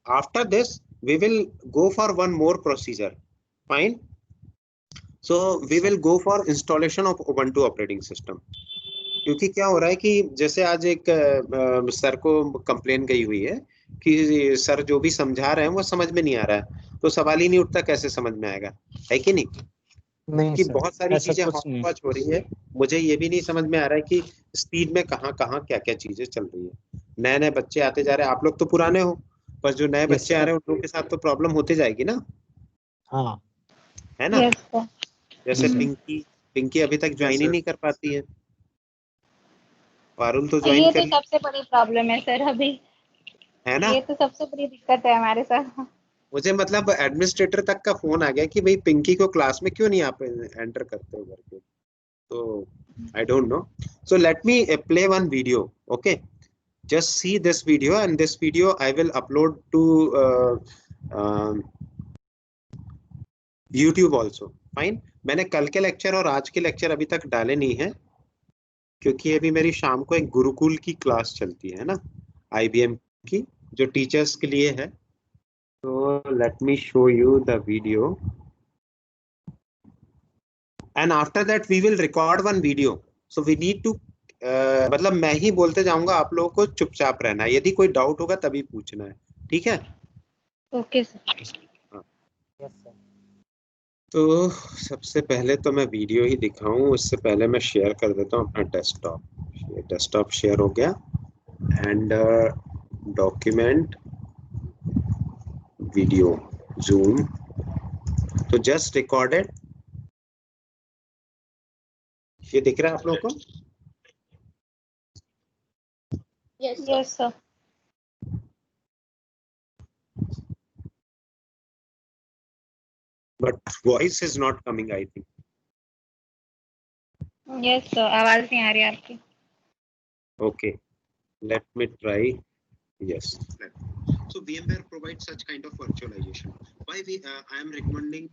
After this, we will go for one more procedure. Fine. So we will go for installation of Ubuntu operating system. क्योंकि क्या हो रहा है कि जैसे आज एक सर को कंप्लेन गई हुई है कि सर जो भी समझा रहे हैं वो समझ में नहीं आ रहा है, तो सवाल ही नहीं उठता कैसे समझ में आएगा, है कि नहीं? नहीं कि सर, बहुत सारी ऐसा चीजें कुछ नहीं। हॉच हो रही है, मुझे ये भी नहीं समझ में आ रहा है कि स्पीड में कहाँ कहाँ क्या क्या चीजें चल रही है। नए नए बच्चे आते जा रहे हैं, आप लोग तो पुराने हो, पर जो नए बच्चे आ रहे हैं उन लोगों के साथ तो प्रॉब्लम होती जाएगी ना, हाँ है ना? Yes, sir. जैसे जी सर। पिंकी अभी तक ज्वाइन ही नहीं कर पाती है, पारुल तो तो ज्वाइन ये कर तो सबसे बड़ी प्रॉब्लम है सर अभी, है ना? ये तो सबसे बड़ी दिक्कत है हमारे साथ। मुझे मतलब एडमिनिस्ट्रेटर तक का फोन आ गया कि भाई पिंकी को क्लास में क्यों नहीं आप एंटर करते हो करके, तो I don't know. So let me play one video. Okay, just see this video, and this video I will upload to YouTube also. Fine. मैंने कल के लेक्चर और आज के लेक्चर अभी तक डाले नहीं है, क्योंकि अभी मेरी शाम को एक गुरुकुल की क्लास चलती है ना, IBM की, जो टीचर्स के लिए है. तो let me show you the video, and after that we will record one video. So we need to मतलब मैं ही बोलते जाऊंगा, आप लोगों को चुपचाप रहना है, यदि कोई डाउट होगा तभी पूछना है, ठीक है? Okay sir. Yes sir. तो सबसे पहले तो मैं वीडियो ही दिखाऊं, उससे पहले मैं शेयर कर देता हूं अपना डेस्कटॉप. ये डेस्कटॉप शेयर हो गया, एंड डॉक्यूमेंट वीडियो जूम, तो जस्ट रिकॉर्डेड. ये दिख रहा है आप लोगों को? Yes sir. But voice is not coming, I think. Yes sir, आवाज नहीं आ रही आपकी। Okay, let me try. Yes. So VMware provides such kind of virtualization. Why I am recommending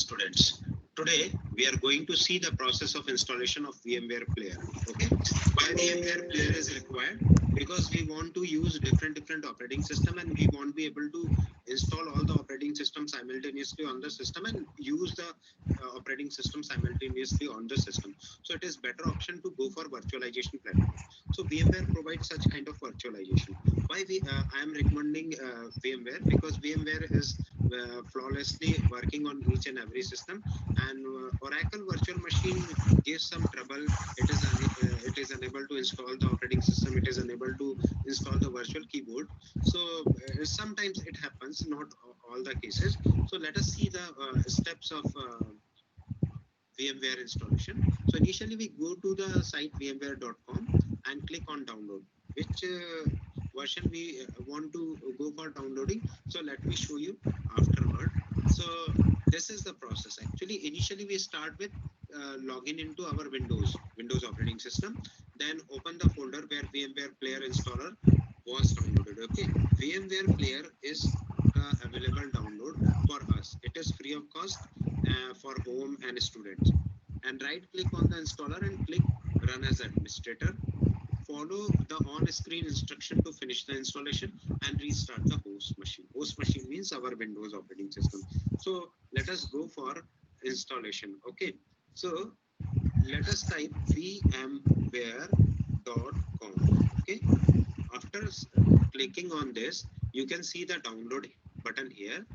students. Today we are going to see the process of installation of VMware Player. Okay, why VMware Player is required? Because we want to use different operating system, and we won't be able to install all the operating system simultaneously on the system and use the operating system simultaneously on the system. So it is better option to go for virtualization platform. So VMware provides such kind of virtualization. Why I am recommending VMware? Because VMware is flawlessly working on each and every system, and Oracle virtual machine gives some trouble. It is unable to install the operating system, it is unable to install the virtual keyboard. So sometimes it happens, not all the cases. So let us see the steps of VMware installation. So initially we go to the site vmware.com and click on download, which version we want to go for downloading. So let me show you afterward. So this is the process. Actually, initially we start with login into our Windows operating system, then open the folder where VMware Player installer was downloaded. Okay, VMware Player is available download for us. It is free of cost for home and students. And right click on the installer and click run as administrator. Follow the on-screen instruction to finish the installation and restart the host machine. Host machine means our Windows operating system. So let us go for installation. Okay, so let us type vmware.com. Okay, after clicking on this, you can see the download button here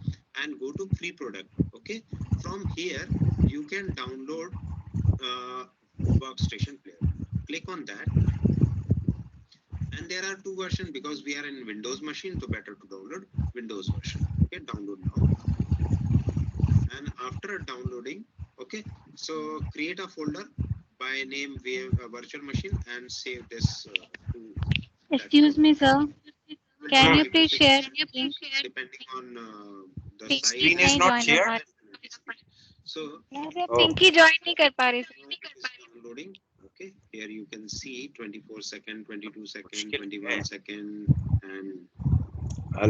and go to free product. Okay, from here you can download workstation player. Click on that, and there are two versions because we are in Windows machine, so better to download Windows version. Okay, download now. And after downloading, okay, so create a folder by name virtual machine and save this to. Excuse me, sir. Can you please share link? Depending on the Pinky size. screen is not shared. So Pinky join नहीं कर पा रही। downloading. Okay, here you can see 24 second, 22 second, 21 second, and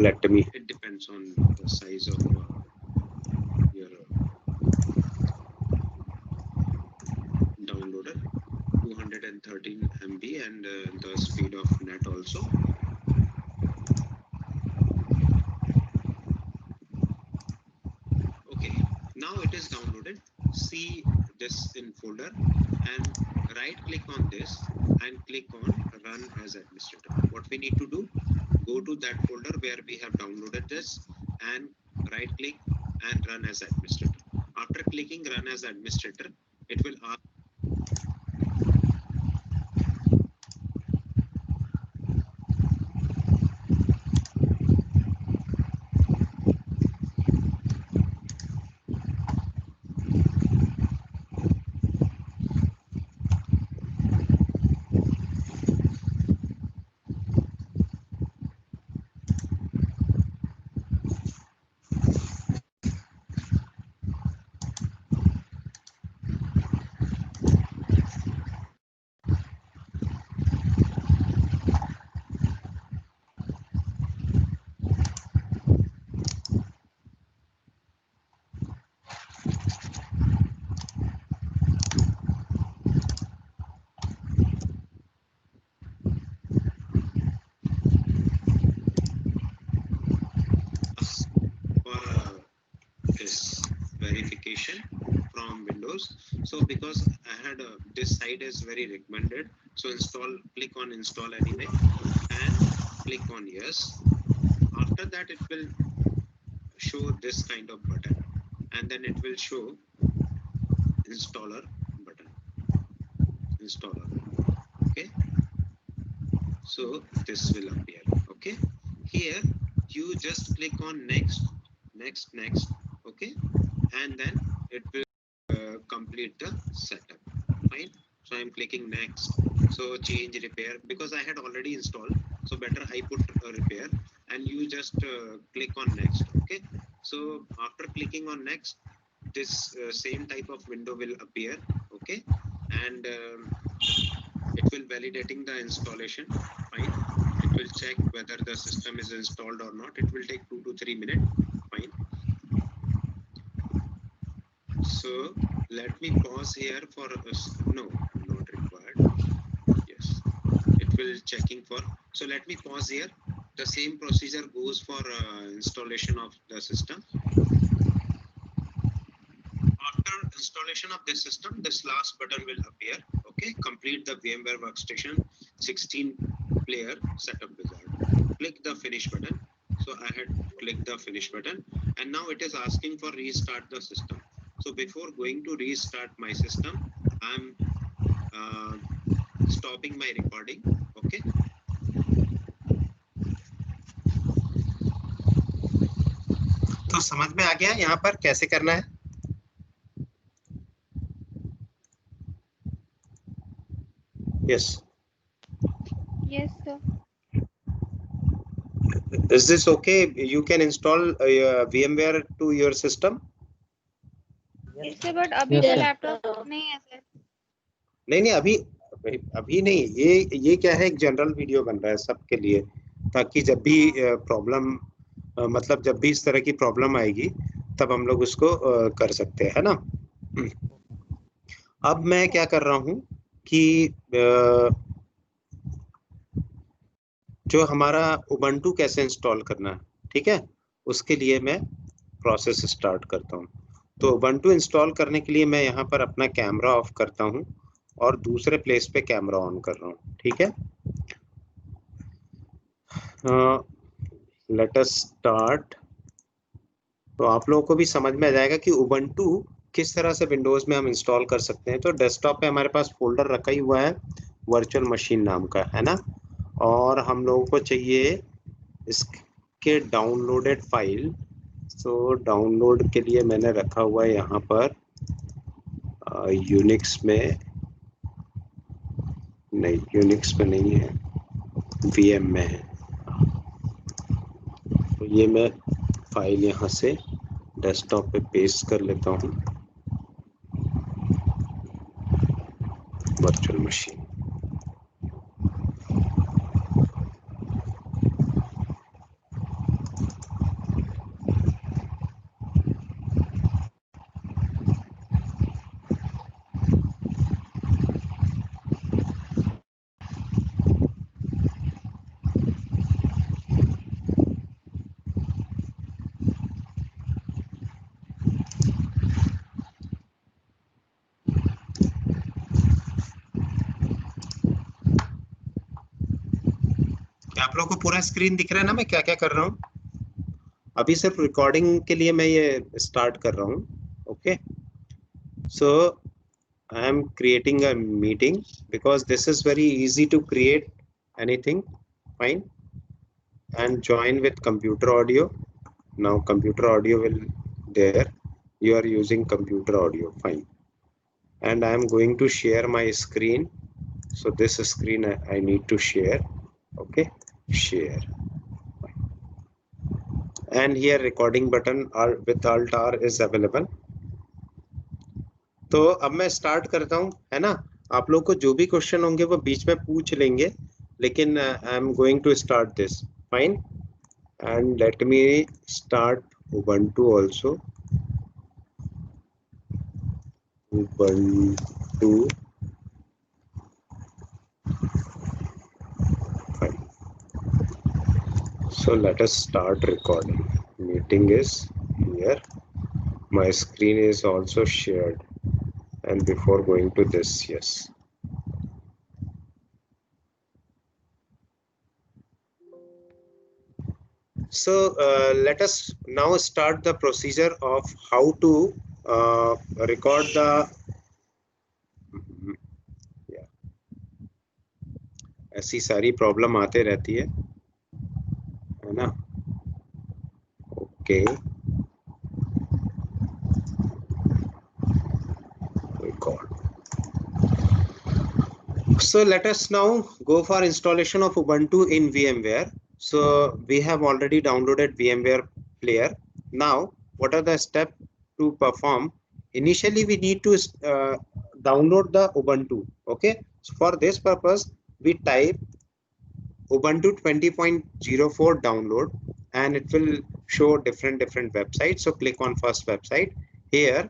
let me. It depends on the size of your downloader. 213 MB and the speed of net also. this in folder and right click on this and click on run as administrator. What we need to do, go to that folder where we have downloaded this and right click and run as administrator. After clicking run as administrator, it will ask for this verification from Windows. So because I had this site is very recommended, so click on install anyway and click on yes. After that, it will show this kind of button and then it will show installer button, installer. Okay, so this will appear. Okay, here you just click on next, okay, and then it will complete the setup. Fine. So I'm clicking next. So change repair because I had already installed. So better I put a repair and you just click on next. Okay. So after clicking on next, this same type of window will appear. Okay. And it will validating the installation. Fine. It will check whether the system is installed or not. It will take 2 to 3 minutes. Fine. So let me pause here for no, not required. Yes, it will checking for. So let me pause here. The same procedure goes for installation of the system. After installation of this system, this last button will appear. Okay, complete the VMware Workstation 16 player setup wizard. Click the finish button. So I had clicked the finish button and now it is asking for restart the system. So before going to restart my system, I'm stopping my recording. Okay. तो समझ में आ गया यहाँ पर कैसे करना है? Yes. Yes, sir. Is this okay? You can install VMware to your system? Yes, sir, but अभी Yes, तो sir. लैपटॉप नहीं है सर. नहीं अभी नहीं, ये क्या है, एक जनरल वीडियो बन रहा है सबके लिए, ताकि जब भी प्रॉब्लम मतलब जब भी इस तरह की प्रॉब्लम आएगी तब हम लोग उसको कर सकते हैं, है ना. अब मैं क्या कर रहा हूँ कि जो हमारा उबंटू कैसे इंस्टॉल करना है, ठीक है, उसके लिए मैं प्रोसेस स्टार्ट करता हूँ. तो उबंटू इंस्टॉल करने के लिए मैं यहाँ पर अपना कैमरा ऑफ करता हूँ और दूसरे प्लेस पे कैमरा ऑन कर रहा हूँ. ठीक है, लेट अस स्टार्ट. तो आप लोगों को भी समझ में आ जाएगा कि उबंटू किस तरह से विंडोज में हम इंस्टॉल कर सकते हैं. तो डेस्कटॉप पे हमारे पास फोल्डर रखा ही हुआ है वर्चुअल मशीन नाम का, है ना, और हम लोगों को चाहिए इसके डाउनलोडेड फाइल. तो डाउनलोड के लिए मैंने रखा हुआ है यहाँ पर यूनिक्स में नहीं, यूनिक्स में नहीं है, वीएम में है. तो ये मैं फाइल यहाँ से डेस्कटॉप पे पेस्ट कर लेता हूँ, वर्चुअल मशीन. क्या आप लोगों को पूरा स्क्रीन दिख रहा है ना मैं क्या क्या कर रहा हूँ? अभी सिर्फ रिकॉर्डिंग के लिए मैं ये स्टार्ट कर रहा हूँ. Okay, so I am creating a meeting because this is very easy to create anything. Fine, and join with computer audio. Now computer audio will there. You are using computer audio. Fine, and I am going to share my screen. So this screen I need to share. Okay, share. And here recording button with Alt R is available. तो अब मैं start करता हूँ, है ना. आप लोग को जो भी क्वेश्चन होंगे वो बीच में पूछ लेंगे, लेकिन I am going to start this. Fine, and let me start Ubuntu also. Ubuntu. Fine. So let us start recording. Meeting is here. My screen is also shared. And before going to this, yes. So let us now start the procedure of how to record the. Yeah. ऐसी सारी problem आते रहती है ना. Okay, record. So let us now go for installation of Ubuntu in VMware. So we have already downloaded VMware player. Now what are the steps to perform? Initially we need to download the Ubuntu. Okay, so for this purpose we type Ubuntu 20.04 download, and it will show different websites. So click on first website. Here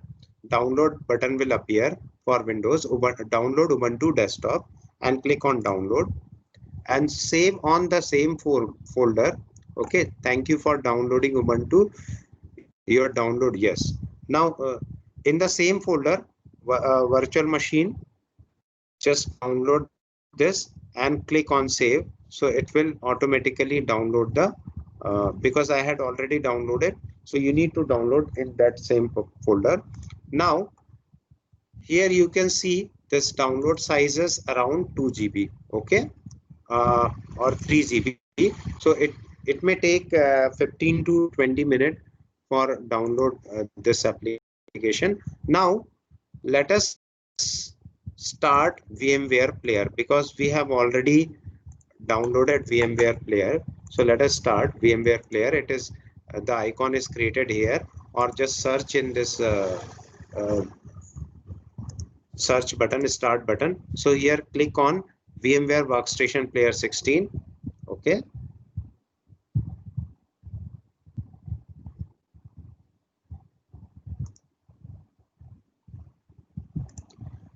download button will appear for Windows. Download Ubuntu desktop and click on download and save on the same folder. Okay, thank you for downloading Ubuntu. Your download, yes. Now in the same folder, virtual machine, just download this and click on save. So it will automatically download the because I had already downloaded, so you need to download in that same folder. Now here you can see this download size is around 2 GB. Okay, or 3 GB. So it may take 15 to 20 minutes for download this application. Now let us start VMware player because we have already downloaded VMware player. So let us start VMware player. It is the icon is created here, or just search in this search button, start button. So here click on VMware Workstation Player 16. Okay,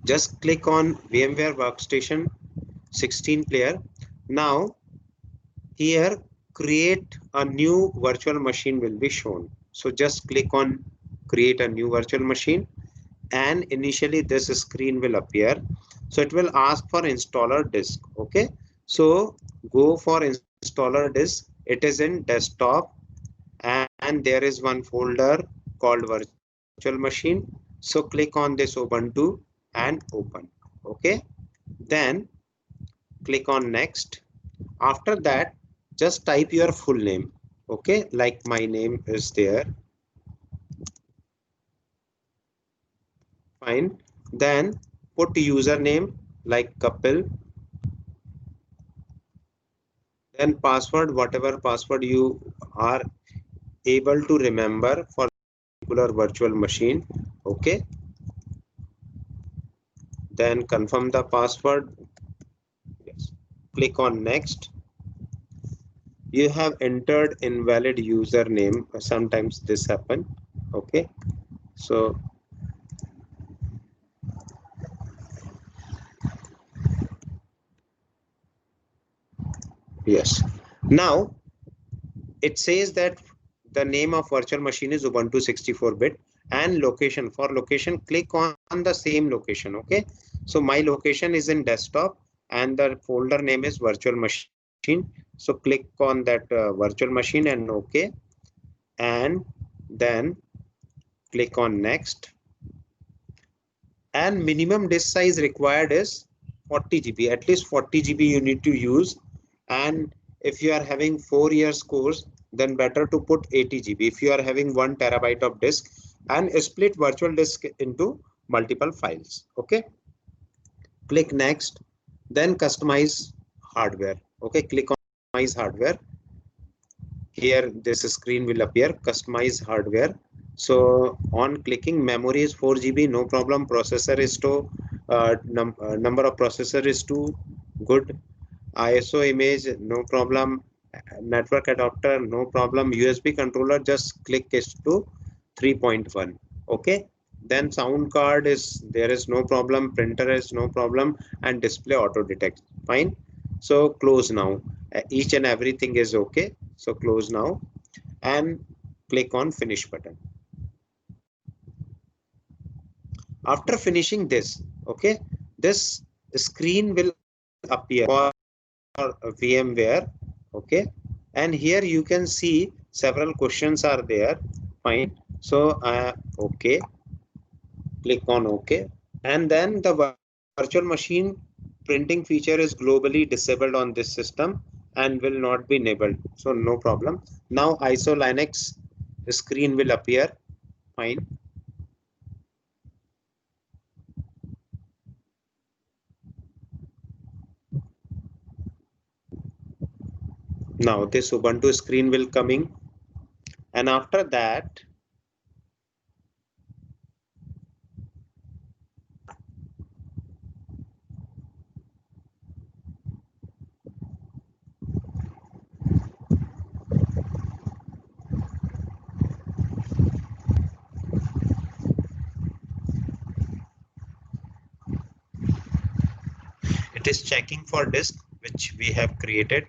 just click on VMware Workstation 16 player. Now here create a new virtual machine will be shown. So just click on create a new virtual machine, and initially this screen will appear. So it will ask for installer disk. Okay, so go for installer disk. It is in desktop, and there is one folder called virtual machine. So click on this Ubuntu and open. Okay, then click on next. After that, just type your full name. Okay, like my name is there. Fine. Then put username like Kapil. Then password, whatever password you are able to remember for particular virtual machine. Okay, then confirm the password. Yes, click on next. You have entered invalid username. Sometimes this happen. Okay, so yes, now it says that the name of virtual machine is Ubuntu 64-bit, and location, for location click on the same location. Okay, so my location is in desktop and the folder name is virtual machine. So click on that virtual machine and OK, and then click on next. And minimum disk size required is 40 GB. At least 40 GB you need to use. And if you are having 4 years course, then better to put 80 GB. If you are having 1 terabyte of disk, and split virtual disk into multiple files. Okay. Click next, then customize hardware. Okay, click on customize hardware. Here this screen will appear, customize hardware. So on clicking, memory is 4 GB, no problem. Processor is to number of processor is 2, good. ISO image, no problem. Network adapter, no problem. USB controller, just click is to 3.1. Okay. Then sound card is there, is no problem. Printer is no problem, and display auto detect. Fine. So close now. Each and everything is okay. So close now and click on finish button. After finishing this, okay, this screen will appear for VMware. Okay, and here you can see several questions are there. Fine. So okay, click on OK, and then the virtual machine printing feature is globally disabled on this system and will not be enabled. So no problem. Now ISO Linux screen will appear. Fine. Now this Ubuntu screen will coming, and after that it is checking for disk which we have created.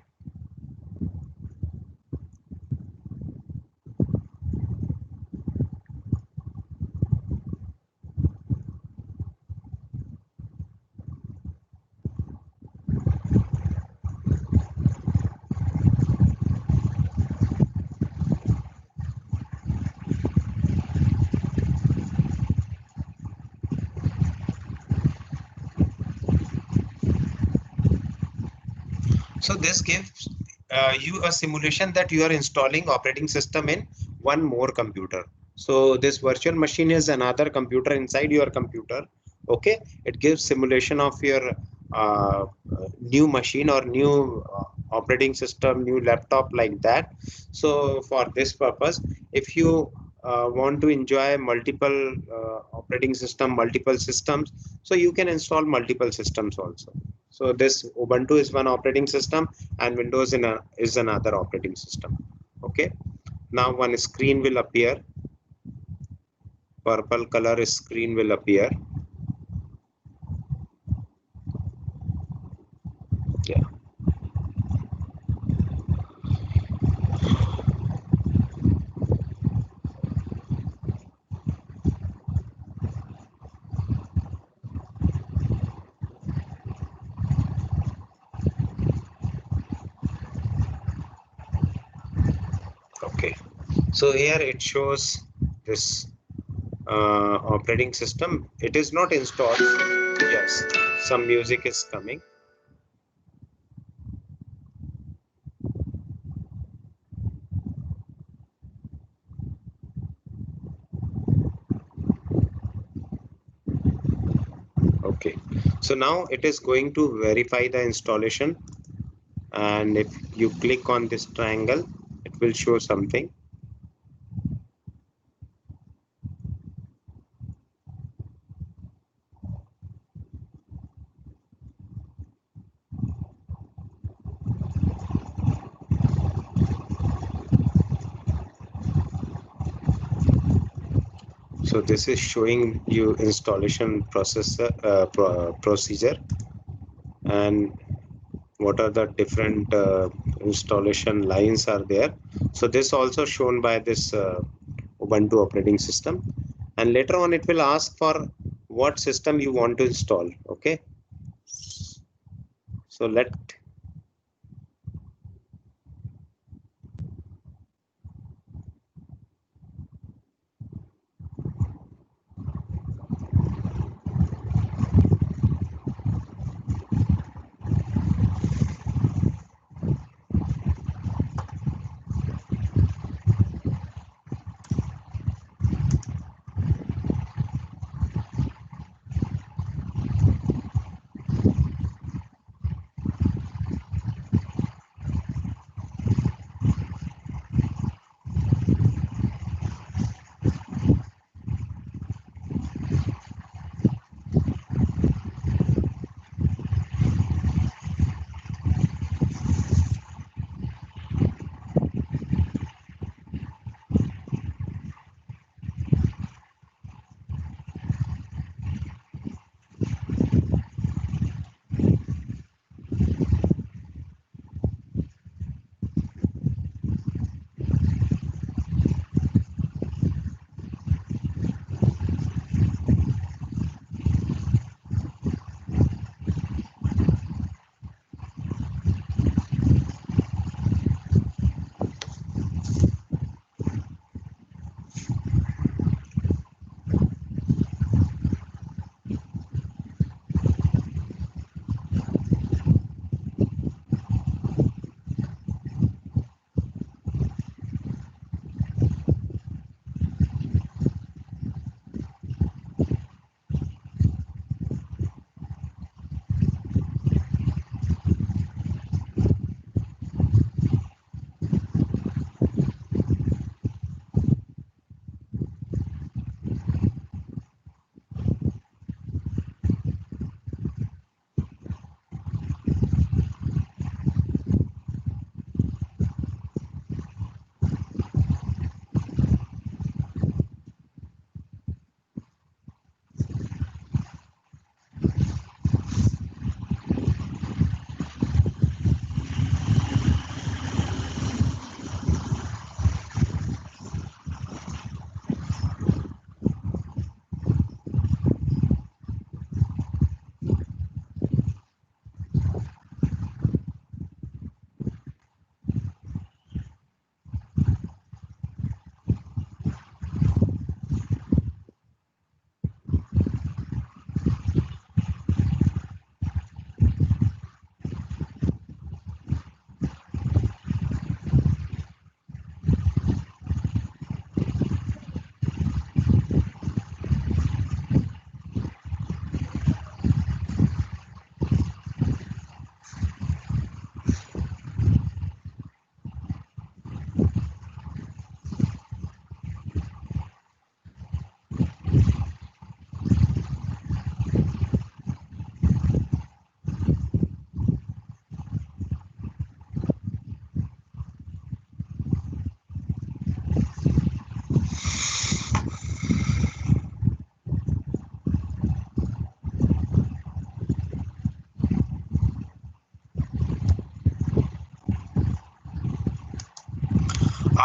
So this gives you a simulation that you are installing operating system in one more computer. So this virtual machine is another computer inside your computer. Okay, it gives simulation of your new machine or new operating system, new laptop, like that. So for this purpose, if you want to enjoy multiple operating system, multiple systems, so you can install multiple systems also. So this Ubuntu is one operating system and Windows is another operating system. Okay. Now one screen will appear. Purple color screen will appear. Yeah. Okay. So here it shows this operating system. It is not installed. Yes, some music is coming. Okay, so now it is going to verify the installation, and if you click on this triangle, it will show something. So this is showing you installation procedure and what are the different installation lines are there. So this also shown by this Ubuntu operating system, and later on it will ask for what system you want to install. Okay, so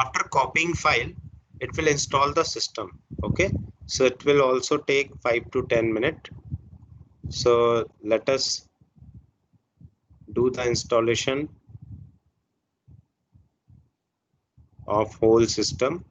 after copying file, it will install the system. Okay, so it will also take 5 to 10 minutes. So let us do the installation of whole system.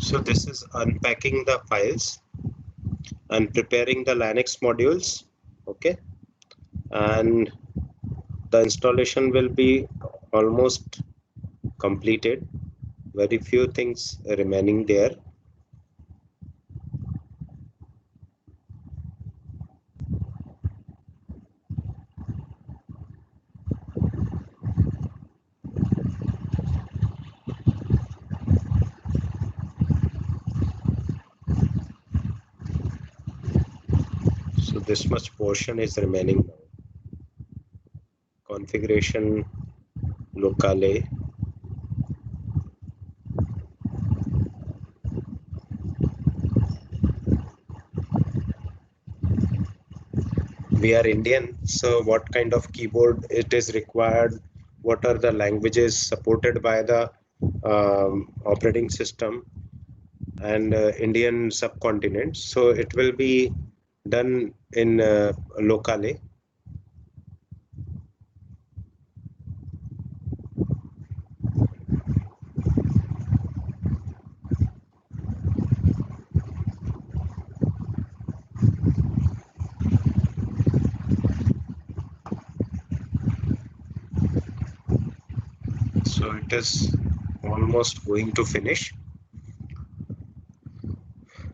So this is unpacking the files and preparing the Linux modules. Okay, and the installation will be almost completed. Very few things remaining there. So this much portion is remaining now. Configuration locale. We are Indian, so what kind of keyboard it is required? What are the languages supported by the operating system and Indian subcontinent? So it will be done in locale. So it is almost going to finish.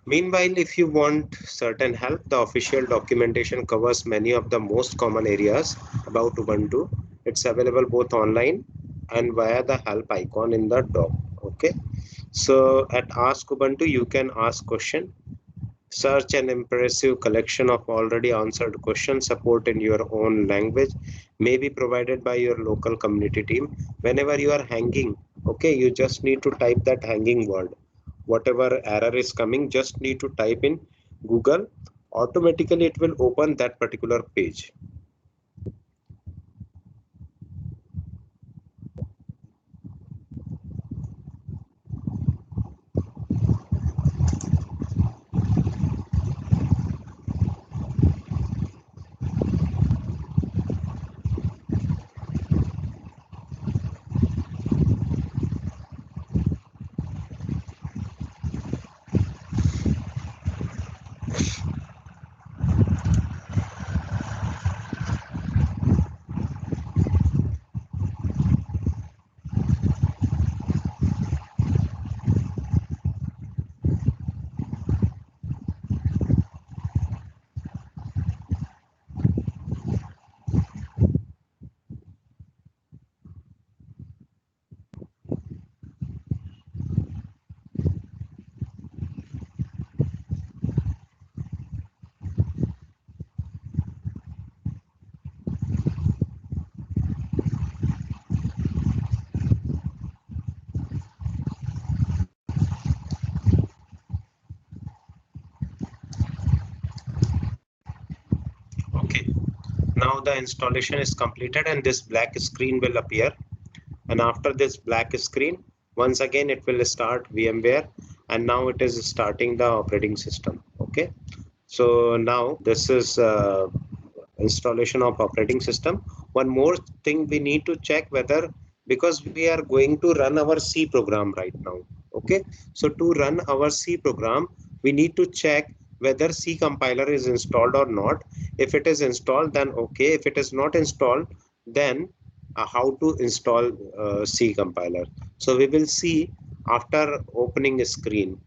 Meanwhile, if you want certain help, the official documentation covers many of the most common areas about Ubuntu. It's available both online and via the help icon in the doc. Okay. So at Ask Ubuntu, you can ask question, search an impressive collection of already answered questions. Support in your own language may be provided by your local community team. Whenever you are hanging, okay, you just need to type that hanging word. Whatever error is coming, just need to type in Google. Automatically, it will open that particular page. Okay, now the installation is completed and this black screen will appear. And after this black screen, once again it will start VMware, and now it is starting the operating system. Okay, so now this is installation of operating system. One more thing we need to check whether, because we are going to run our C program right now. Okay, so to run our C program, we need to check whether C compiler is installed or not. If it is installed, then okay. If it is not installed, then how to install C compiler. So we will see after opening a screen.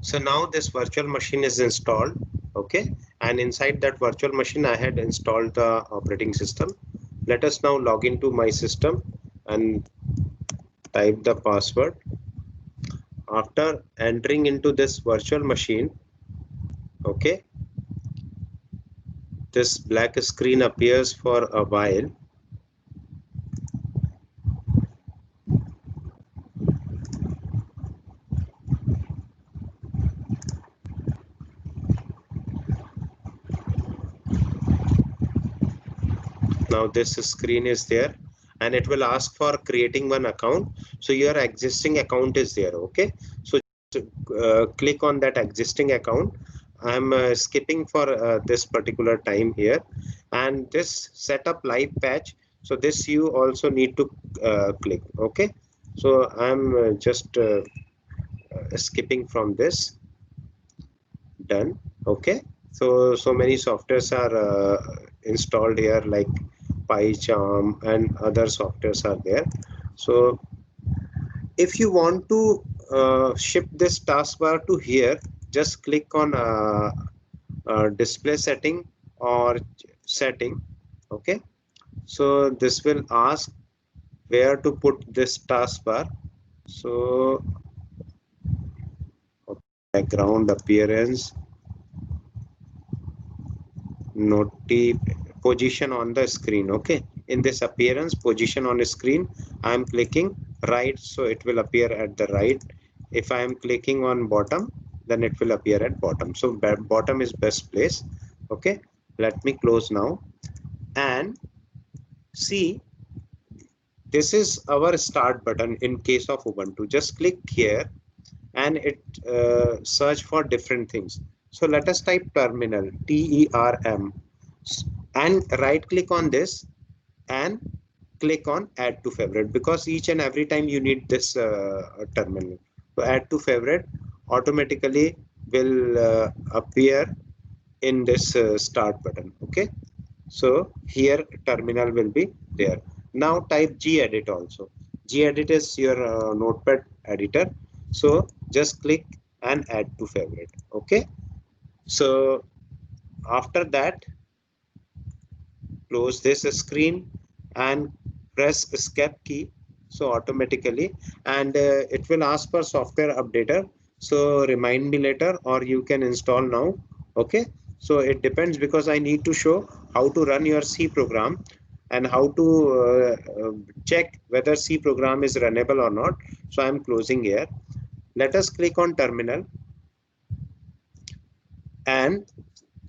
So now this virtual machine is installed, okay, and inside that virtual machine I had installed the operating system. Let us now log into my system and type the password. After entering into this virtual machine, okay, this black screen appears for a while. Now this screen is there and it will ask for creating one account. So your existing account is there, okay, so click on that existing account. I'm skipping for this particular time here, and this setup live patch, so this you also need to click, okay. So I'm just skipping from this. Done. Okay, so many softwares are installed here, like PyCharm and other softwares are there. So if you want to shift this taskbar to here, just click on display setting or setting, okay. So this will ask where to put this taskbar. So background appearance, position on the screen, okay. In this appearance position on the screen, I am clicking right, so it will appear at the right. If I am clicking on bottom, then it will appear at bottom. So bottom is best place, okay. Let me close now and see, this is our start button in case of Ubuntu. Just click here and it search for different things. So let us type terminal, TERM, and right click on this and click on add to favorite, because each and every time you need this terminal. So add to favorite automatically will appear in this start button, okay. So here terminal will be there. Now type gedit also. Gedit is your notepad editor. So just click and add to favorite, okay. So after that, close this screen and press escape key, so automatically, and it will ask for software updater. So remind me later, or you can install now, okay. So it depends, because I need to show how to run your C program and how to check whether C program is runnable or not. So I'm closing here. Let us click on terminal and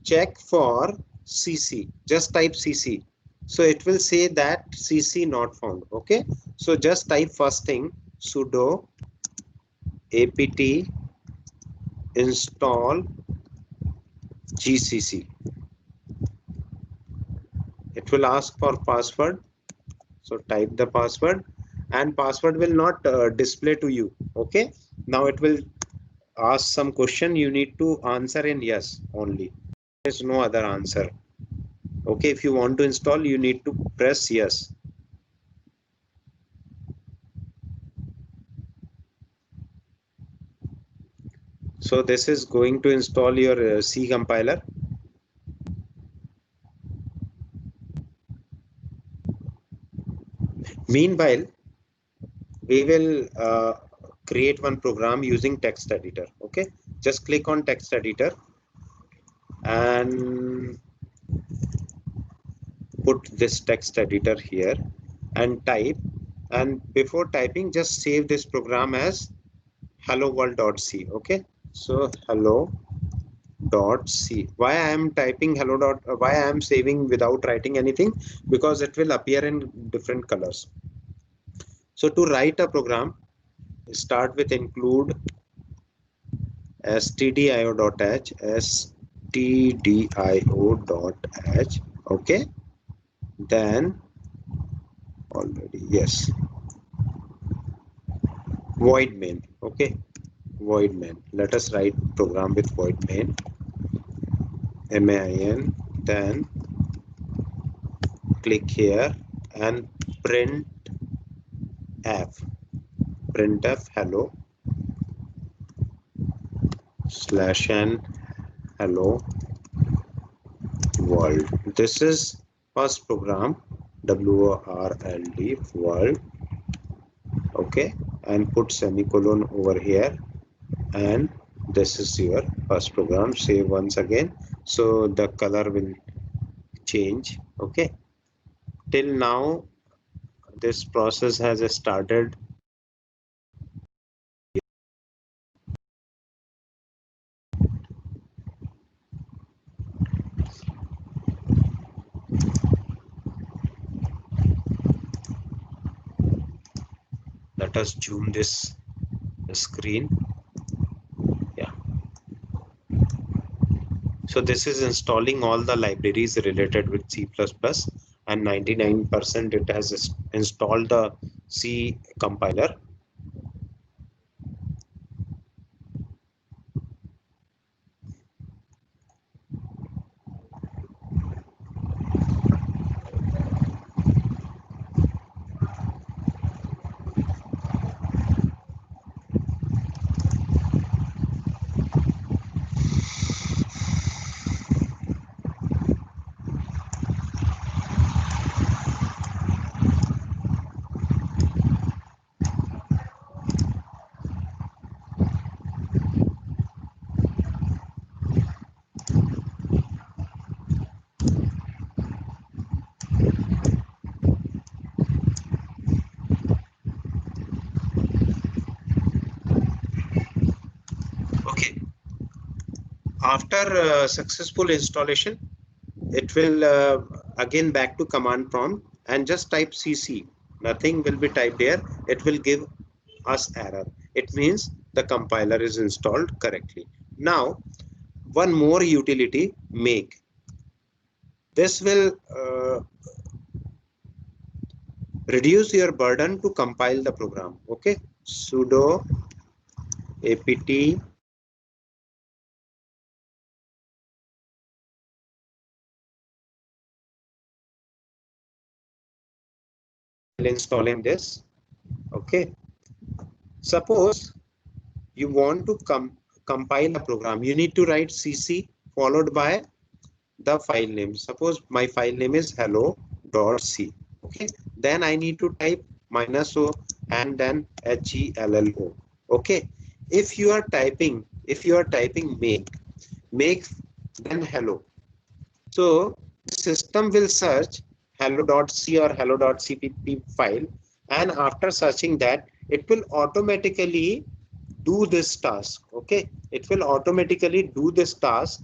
check for CC. Just type CC. So it will say that CC not found, okay. So just type first thing, sudo apt install gcc. It will ask for password, so type the password, and password will not display to you, okay. Now it will ask some question, you need to answer in yes only. There's no other answer, okay. If you want to install, you need to press yes. So this is going to install your C compiler. Meanwhile, we will create one program using text editor, okay. Just click on text editor and put this text editor here and type, and before typing just save this program as hello world.c, okay. So hello.c. Why I am typing hello dot, why I am saving without writing anything, because it will appear in different colors. So to write a program, start with include stdio.h, stdio.h, okay. Then already, yes, void main, okay. Void main. Let us write program with void main, main. Then click here and printf hello. /n hello world. This is first program, WORLD world. Okay, and put semicolon over here, and this is your first program. Save once again, so the color will change. Okay, till now this process has started. Let us zoom this screen. Yeah, so this is installing all the libraries related with C++, and 99% it has installed the C compiler. Okay, after successful installation, it will again back to command prompt and just type CC. Nothing will be typed here. It will give us error. It means the compiler is installed correctly. Now, one more utility, make. This will reduce your burden to compile the program. Okay, sudo apt installing this. Okay, suppose you want to compile a program, you need to write CC followed by the file name. Suppose my file name is hello.c. Okay, then I need to type -o and then HELLO. Okay, if you are typing make then hello, so the system will search hello.c or hello.cpp file, and after searching that, it will automatically do this task. Okay, it will automatically do this task.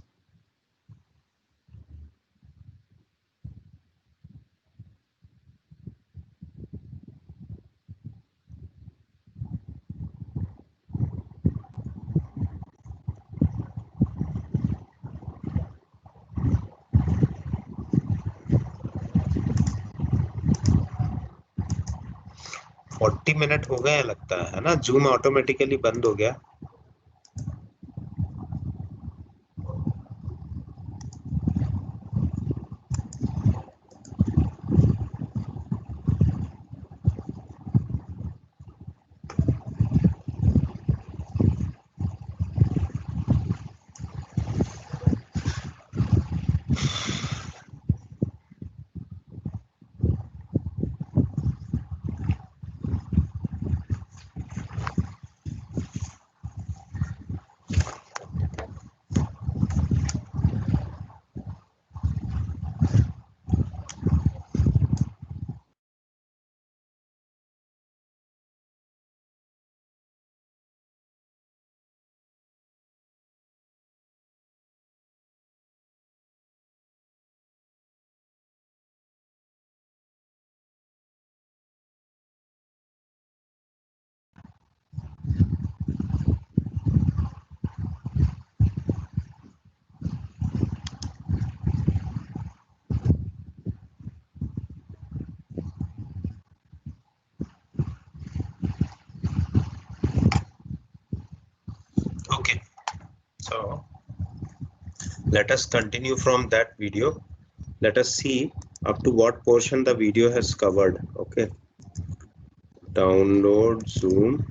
Forty minute हो गए लगता है ना, zoom automatically बंद हो गया. Okay, so let us continue from that video. Let us see up to what portion the video has covered. Okay, download Zoom.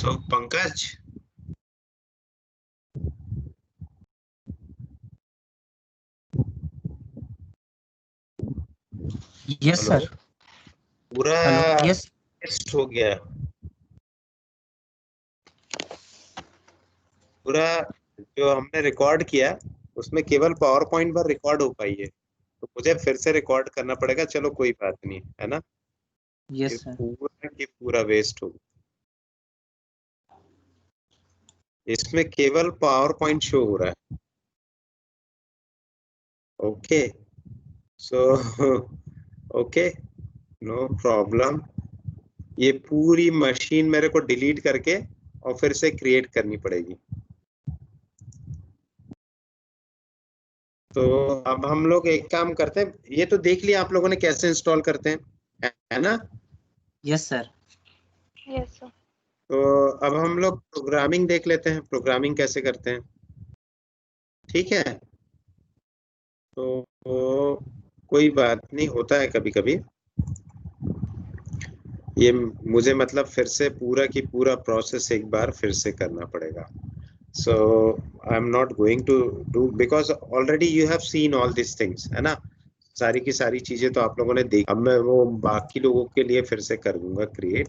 So Pankaj, yes hello, sir. पूरा hello yes. Test हो गया, पूरा जो हमने record किया उसमें केवल power point पर रिकॉर्ड हो पाई है, तो मुझे फिर से रिकॉर्ड करना पड़ेगा। चलो कोई बात नहीं, है ना, ये यस सर। पूरा की पूरा वेस्ट हो, इसमें केवल पावर पॉइंट शो हो रहा है। Okay, so okay, no problem. ये पूरी मशीन मेरे को डिलीट करके और फिर से क्रिएट करनी पड़ेगी। तो अब हम लोग एक काम करते हैं, ये तो देख लिया आप लोगों ने कैसे इंस्टॉल करते हैं, है ना। Yes sir. Yes, sir. तो अब हम लोग प्रोग्रामिंग देख लेते हैं, प्रोग्रामिंग कैसे करते हैं, ठीक है। तो कोई बात नहीं, होता है कभी कभी। ये मुझे मतलब फिर से पूरा की पूरा प्रोसेस एक बार फिर से करना पड़ेगा। So I'm not going to do because already you have seen all these things, है ना। सारी की सारी चीजें तो आप लोगों ने देखी। अब मैं वो बाकी लोगों के लिए फिर से कर दूंगा क्रिएट।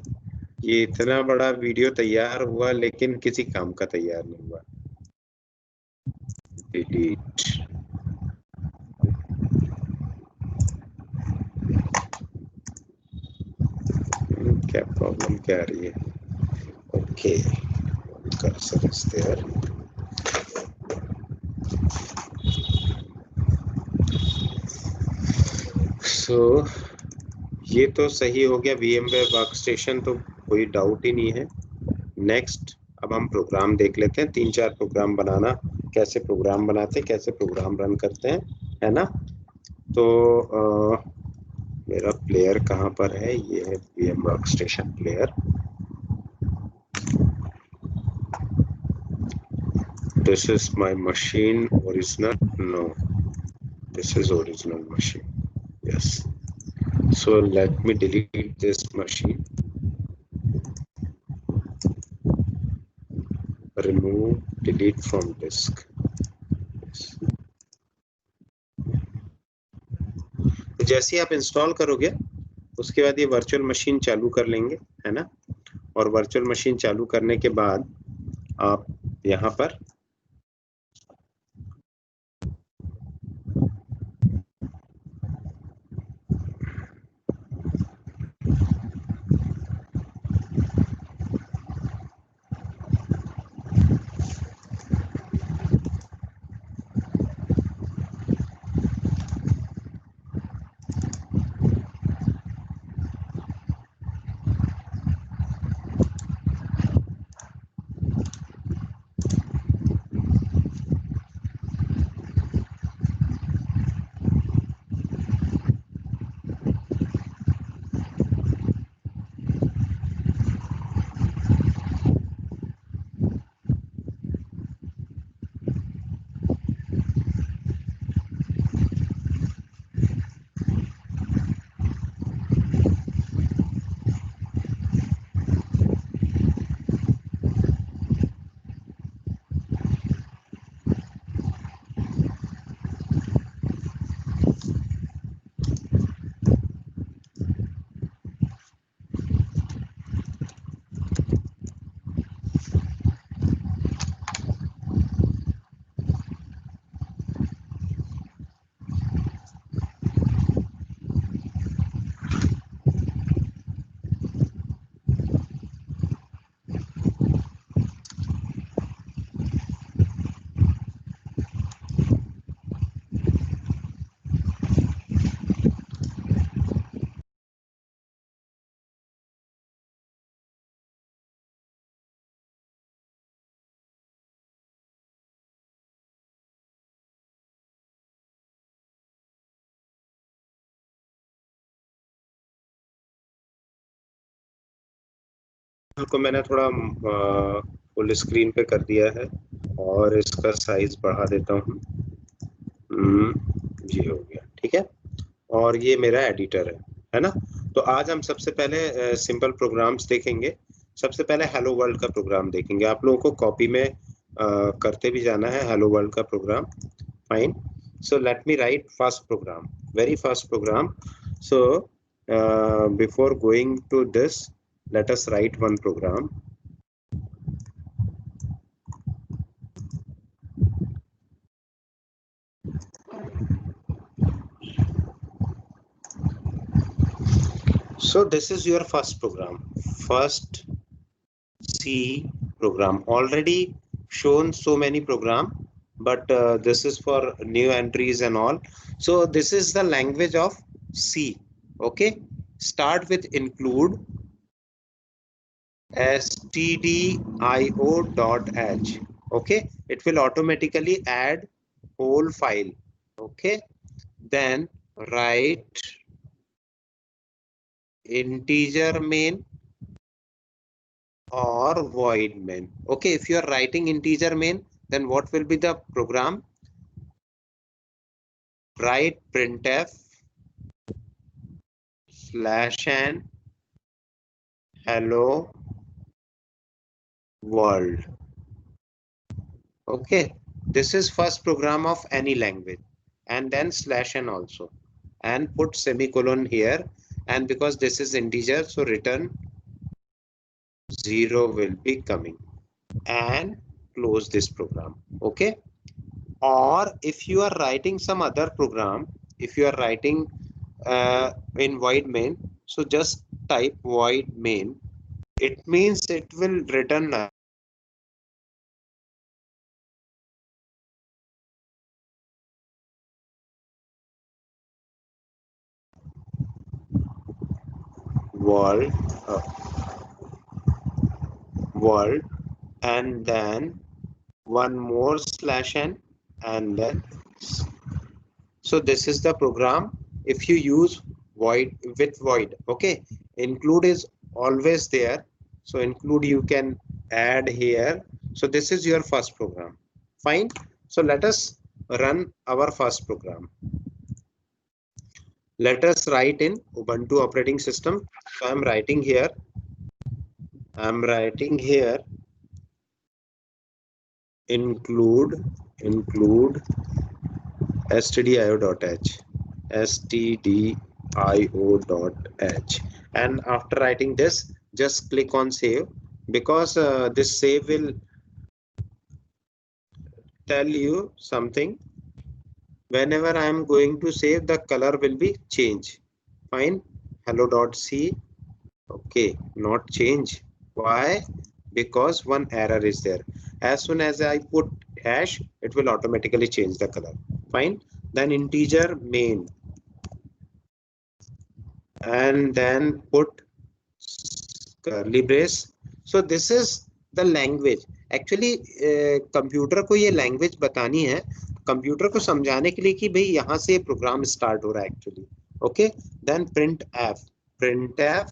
ये इतना बड़ा वीडियो तैयार हुआ लेकिन किसी काम का तैयार नहीं हुआ। डिलीट, क्या प्रॉब्लम क्या आ रही है। Okay, cursor is there. So ये तो सही हो गया, VMware वर्कस्टेशन तो कोई डाउट ही नहीं है। नेक्स्ट अब हम प्रोग्राम देख लेते हैं, 3-4 प्रोग्राम बनाना, कैसे प्रोग्राम बनाते हैं, कैसे प्रोग्राम रन करते हैं, है ना। तो मेरा प्लेयर कहाँ पर है, ये है VM workstation player. This is my machine original, no this is original machine, yes. So let me delete this machine, remove delete from disk। तो जैसे ही आप इंस्टॉल करोगे उसके बाद ये वर्चुअल मशीन चालू कर लेंगे, है ना। और वर्चुअल मशीन चालू करने के बाद आप यहाँ पर को मैंने थोड़ा फुल स्क्रीन पे कर दिया है और इसका साइज बढ़ा देता हूँ। ये हो गया, ठीक है। और ये मेरा एडिटर है ना। तो आज हम सबसे पहले सिंपल प्रोग्राम्स देखेंगे। सबसे पहले हेलो वर्ल्ड का प्रोग्राम देखेंगे। आप लोगों को कॉपी में करते भी जाना है हेलो वर्ल्ड का program. Fine, so let me write first program, very first program. So before going to this, let us write one program. So this is your first program, first C program. Already shown so many program, but this is for new entries and all. So this is the language of C. Okay, start with include stdio.h. Okay, it will automatically add whole file. Okay, then write integer main or void main. Okay, if you are writing integer main, then what will be the program? Write printf /n hello world. Okay, this is first program of any language, and then /n also, and put semicolon here, and because this is integer, so return 0 will be coming, and close this program. Okay, or if you are writing some other program, if you are writing in void main, so just type void main. It means it will return world world, and then one more /n, and then so this is the program. If you use void with void, okay, include is always there, so include you can add here. So this is your first program. Fine, so let us run our first program. Let us write in Ubuntu operating system. So I'm writing here include stdio.h, and after writing this, just click on save, because this save will tell you something. Whenever I am going to save, the color will be change. Fine, hello.c. Okay, not change. Why? Because one error is there. As soon as I put hash, it will automatically change the color. Fine, then integer main, and then put curly brace. So this is the language. Actually computer को ये language बतानी है, computer को समझाने के लिए कि भाई यहाँ से प्रोग्राम स्टार्ट हो रहा है actually. Okay, then printf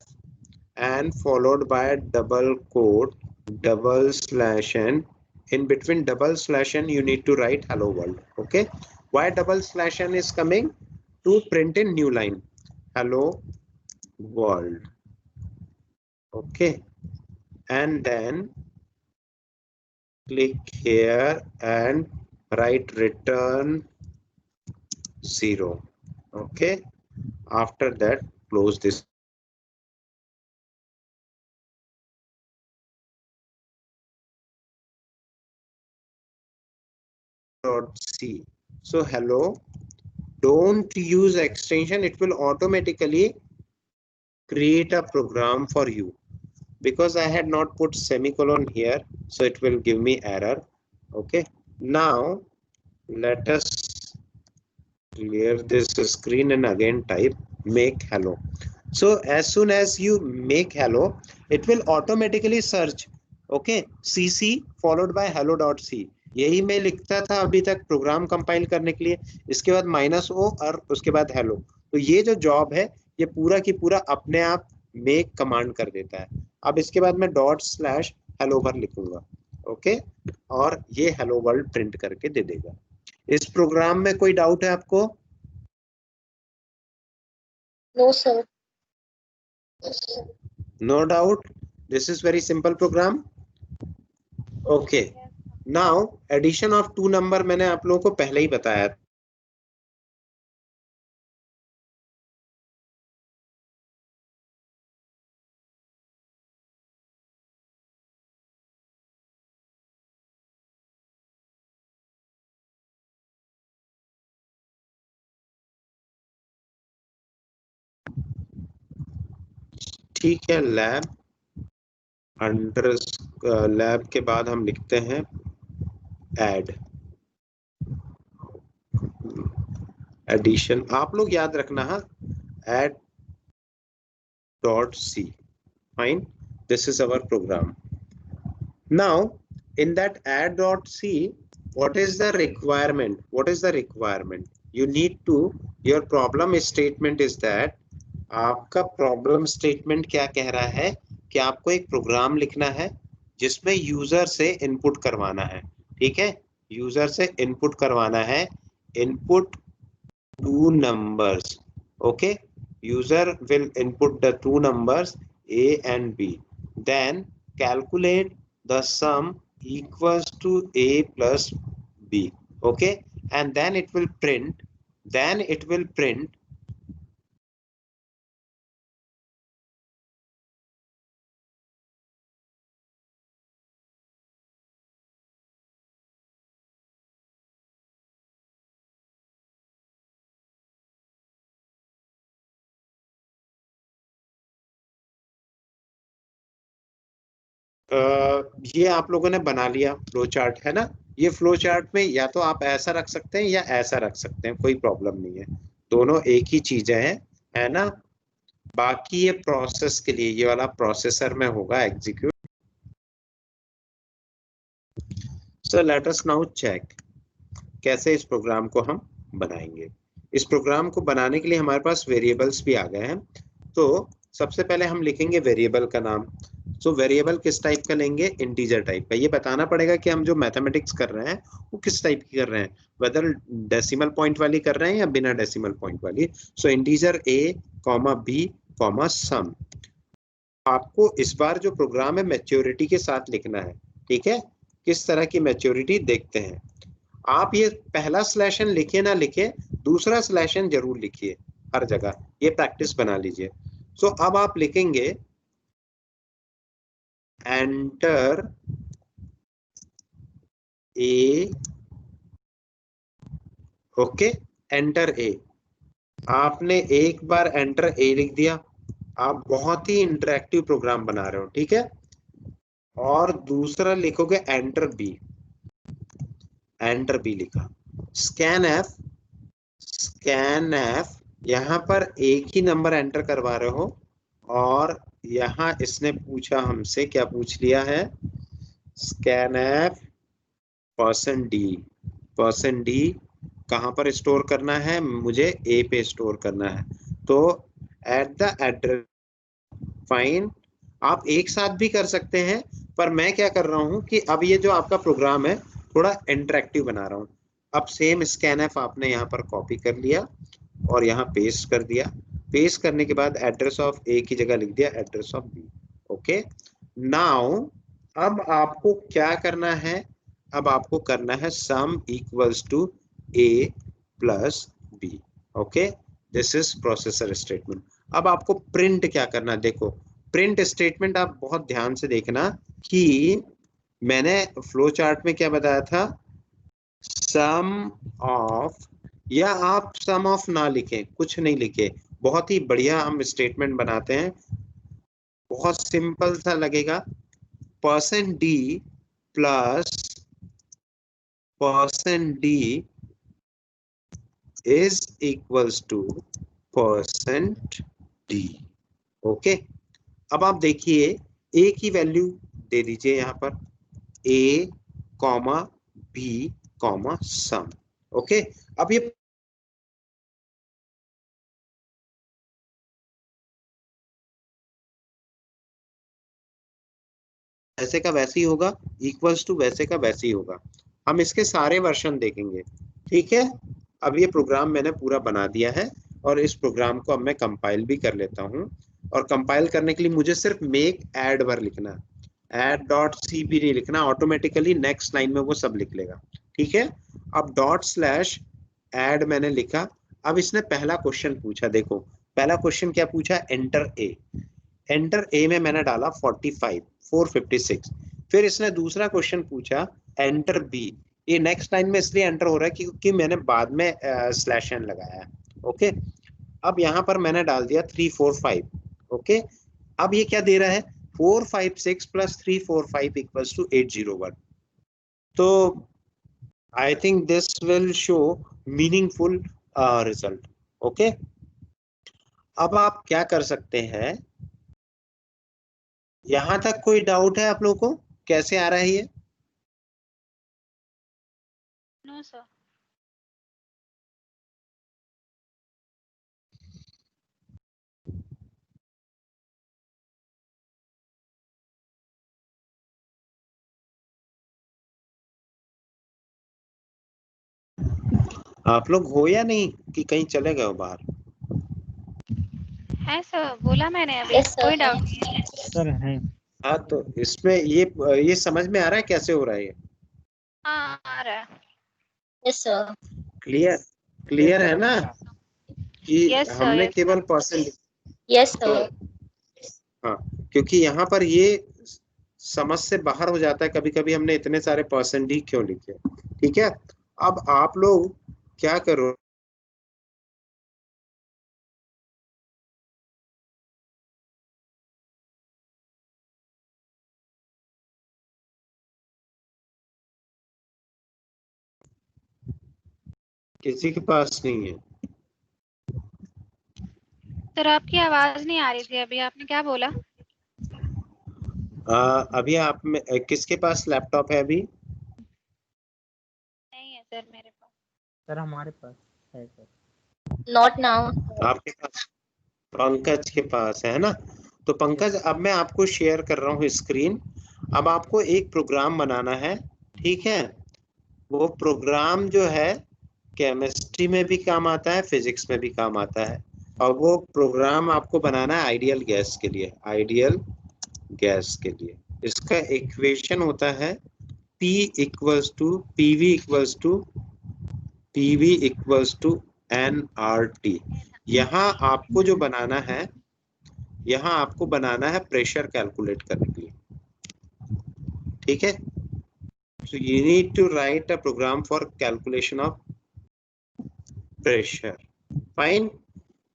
and followed by double quote /n. In between /n you need to write hello world. Okay, why /n is coming? To print in new line hello world. Okay, and then click here and write return 0. Okay, after that close this. .c. So hello, don't use extension, it will automatically create a program for you. Because I had not put semicolon here, so it will give me error. Okay, now let us clear this screen and again type make hello. So as soon as you make hello, it will automatically search. Okay, cc followed by hello.c. यही मैं लिखता था अभी तक program compile करने के लिए. इसके बाद -o और उसके बाद हेलो. तो ये जो जॉब है ये पूरा की पूरा अपने आप मेक कमांड कर देता है. अब इसके बाद मैं ./hello भर लिखूंगा. ओके, और ये हेलो वर्ल्ड प्रिंट करके दे देगा. इस प्रोग्राम में कोई डाउट है आपको? No sir. No doubt. This is very simple program. Okay. Now addition of two number मैंने आप लोगों को पहले ही बताया। ठीक है, लैब अंडर लैब के बाद हम लिखते हैं ऐड एडिशन। आप लोग याद रखना है add dot C. Fine, this is our program. Now in that add.c, what is the requirement? What is the requirement? You need to, your problem statement is that, आपका प्रॉब्लम स्टेटमेंट क्या कह रहा है कि आपको एक प्रोग्राम लिखना है जिसमें यूजर से इनपुट करवाना है। ठीक है, यूजर से इनपुट करवाना है, input two numbers. Okay, user will input the two numbers a and b, then calculate the sum equals to a plus b. Okay, and then it will print, ये आप लोगों ने बना लिया फ्लो चार्ट, है ना। ये फ्लो चार्ट में या तो आप ऐसा रख सकते हैं या ऐसा रख सकते हैं, कोई प्रॉब्लम नहीं है, दोनों एक ही चीजें हैं, है ना। बाकी ये प्रोसेस के लिए, ये वाला प्रोसेसर में होगा execute. So let us now check कैसे इस प्रोग्राम को हम बनाएंगे। इस प्रोग्राम को बनाने के लिए हमारे पास वेरिएबल्स भी आ गए हैं। तो सबसे पहले हम लिखेंगे वेरिएबल का नाम। सो वेरिएबल किस टाइप का लेंगे? इंटीजर टाइप का। ये बताना पड़ेगा कि हम जो मैथमेटिक्स कर रहे हैं वो किस टाइप की कर रहे हैं, वेदर डेसिमल पॉइंट वाली कर रहे हैं या बिना डेसिमल पॉइंट वाली। सो इंटीजर a, b, सम। आपको इस बार जो प्रोग्राम है मैच्योरिटी के साथ लिखना है। ठीक है, किस तरह की मैच्योरिटी देखते हैं। आप ये पहला स्लैशन लिखे ना लिखे, दूसरा स्लैशन जरूर लिखिए हर जगह, ये प्रैक्टिस बना लीजिए। सो अब आप लिखेंगे enter a. Okay, enter a. आपने एक बार एंटर ए लिख दिया, आप बहुत ही इंटरेक्टिव प्रोग्राम बना रहे हो। ठीक है, और दूसरा लिखोगे एंटर बी। एंटर बी लिखा, स्कैन एफ, यहाँ पर एक ही नंबर एंटर करवा रहे हो, और यहाँ इसने पूछा हमसे, क्या पूछ लिया है, स्कैन एफ %d कहाँ पर स्टोर करना है, मुझे ए पे स्टोर करना है। तो एट द एड्रेस, फाइन। आप एक साथ भी कर सकते हैं, पर मैं क्या कर रहा हूँ कि अब ये जो आपका प्रोग्राम है थोड़ा इंटरेक्टिव बना रहा हूँ। अब सेम स्कैन एफ आपने यहाँ पर कॉपी कर लिया और यहाँ पेस्ट कर दिया। पेस्ट करने के बाद एड्रेस ऑफ ए की जगह लिख दिया address of B. Okay, now अब आपको क्या करना है, अब आपको करना है sum equals to a plus b। Okay, this is processor statement. अब आपको प्रिंट क्या करना, देखो प्रिंट स्टेटमेंट आप बहुत ध्यान से देखना कि मैंने फ्लो चार्ट में क्या बताया था, सम ऑफ, या आप सम ऑफ ना लिखें, कुछ नहीं लिखे, बहुत ही बढ़िया हम स्टेटमेंट बनाते हैं, बहुत सिंपल सा लगेगा। %d plus %d is equals to %d। Okay, अब आप देखिए a की वैल्यू दे दीजिए यहाँ पर a, b, सम। ओके, अब ये वैसे का वैसे ही होगा, इक्वल्स टू वैसे का वैसे ही होगा। हम इसके सारे वर्जन देखेंगे। ठीक है, अब ये प्रोग्राम मैंने पूरा बना दिया है और इस प्रोग्राम को अब मैं कंपाइल भी कर लेता हूँ। और कंपाइल करने के लिए मुझे सिर्फ मेक ऐड भर लिखना है, add.cp नहीं लिखना, ऑटोमेटिकली नेक्स्ट लाइन में वो सब लिख लेगा। ठीक है, अब ./add मैंने लिखा। अब इसने पहला क्वेश्चन पूछा, देखो पहला क्वेश्चन क्या पूछा, एंटर ए। एंटर ए में मैंने डाला 45 456। फिर इसने दूसरा क्वेश्चन पूछा एंटर बी। ये नेक्स्ट लाइन में इसलिए एंटर हो रहा है क्योंकि मैंने बाद में स्लैश एन लगाया है। ओके, अब यहाँ पर मैंने डाल दिया 345। ओके, अब ये क्या दे रहा है, 456 प्लस 345 इक्वल्स टू 801। तो I think this will show meaningful result. Okay, अब आप क्या कर सकते हैं, यहां तक कोई डाउट है आप लोगों को, कैसे आ रहा है ये? No sir. आप लोग हो या नहीं कि कहीं चले गए हो बाहर? है सर, बोला मैंने अभी। Yes, sir. कोई डाउट नहीं है। सर है। हाँ, तो इसमें ये समझ में आ रहा है कैसे हो रहा है ये? हाँ, आ रहा है। Yes, sir. क्लियर है ना कि Yes, sir, हमने yes, केवल परसेंट। Yes, sir. हाँ, क्योंकि यहाँ पर ये समझ से बाहर हो जाता है कभी कभी, हमने इतने सारे परसेंट ही क्यों लिखे। ठीक है, अब आप लोग क्या करो, किसी के पास नहीं है? सर आपकी आवाज नहीं आ रही थी अभी, आपने क्या बोला? अभी आप में किसके पास लैपटॉप है अभी? नहीं है सर मेरे पास। सर हमारे पास है सर। Not now. आपके पास? पंकज के पास है ना? तो पंकज, अब मैं आपको शेयर कर रहा हूँ स्क्रीन। अब आपको एक प्रोग्राम बनाना है, ठीक है? वो प्रोग्राम जो है केमिस्ट्री में भी काम आता है, फिजिक्स में भी काम आता है। और वो प्रोग्राम आपको बनाना है आइडियल गैस के लिए, आइडियल गैस के लिए। इसका इक्वेशन होता है P equals to PV equals to nRT। यहाँ आपको जो बनाना है, यहाँ आपको बनाना है प्रेशर कैलकुलेट करने के लिए। ठीक है, so you need to write a program for calculation of pressure. Fine.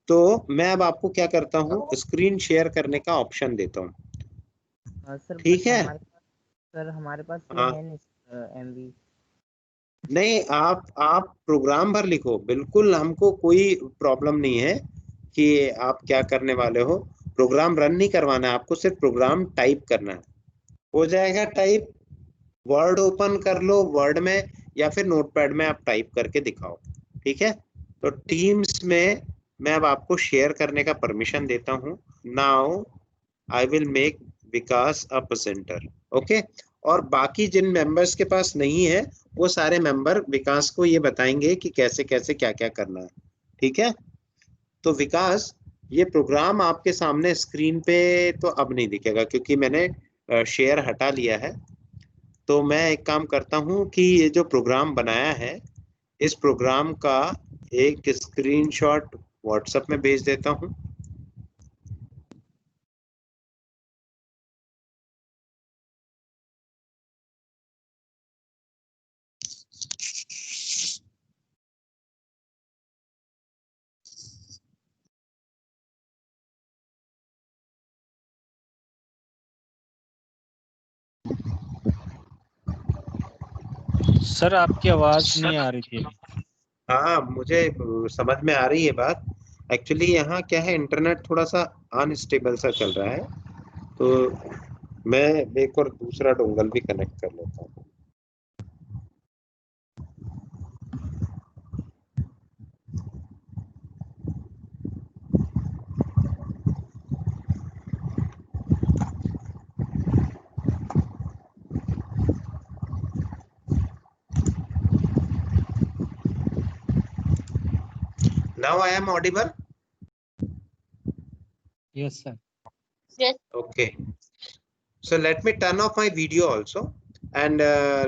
तो मैं अब आपको क्या करता हूँ, स्क्रीन शेयर करने का ऑप्शन देता हूँ। सर ठीक है? सर हमारे पास ये हाँ। है नहीं MV। नहीं, आप प्रोग्राम भर लिखो, बिल्कुल हमको कोई प्रॉब्लम नहीं है कि आप क्या करने वाले हो। प्रोग्राम रन नहीं करवाना है आपको, सिर्फ प्रोग्राम टाइप करना है। हो जाएगा टाइप, वर्ड ओपन कर लो वर्ड में, या फिर नोटपैड में आप टाइप करके दिखाओ। ठीक है, तो टीम्स में मैं अब आपको शेयर करने का परमिशन देता हूँ। Now I will make Vikas a presenter. Okay, और बाकी जिन मेंबर्स के पास नहीं है वो सारे मेंबर विकास को ये बताएंगे कि कैसे कैसे क्या क्या करना है। ठीक है, तो विकास, ये प्रोग्राम आपके सामने स्क्रीन पे तो अब नहीं दिखेगा क्योंकि मैंने शेयर हटा लिया है। तो मैं एक काम करता हूँ कि ये जो प्रोग्राम बनाया है, इस प्रोग्राम का एक स्क्रीनशॉट व्हाट्सएप में भेज देता हूँ। सर आपकी आवाज नहीं आ रही थी। हाँ, मुझे समझ में आ रही है बात। एक्चुअली यहाँ क्या है, इंटरनेट थोड़ा सा अनस्टेबल सा चल रहा है, तो मैं एक और दूसरा डोंगल भी कनेक्ट कर लेता हूँ। Now I am audible. Yes, sir. Yes. Okay. So let me turn off my video also, and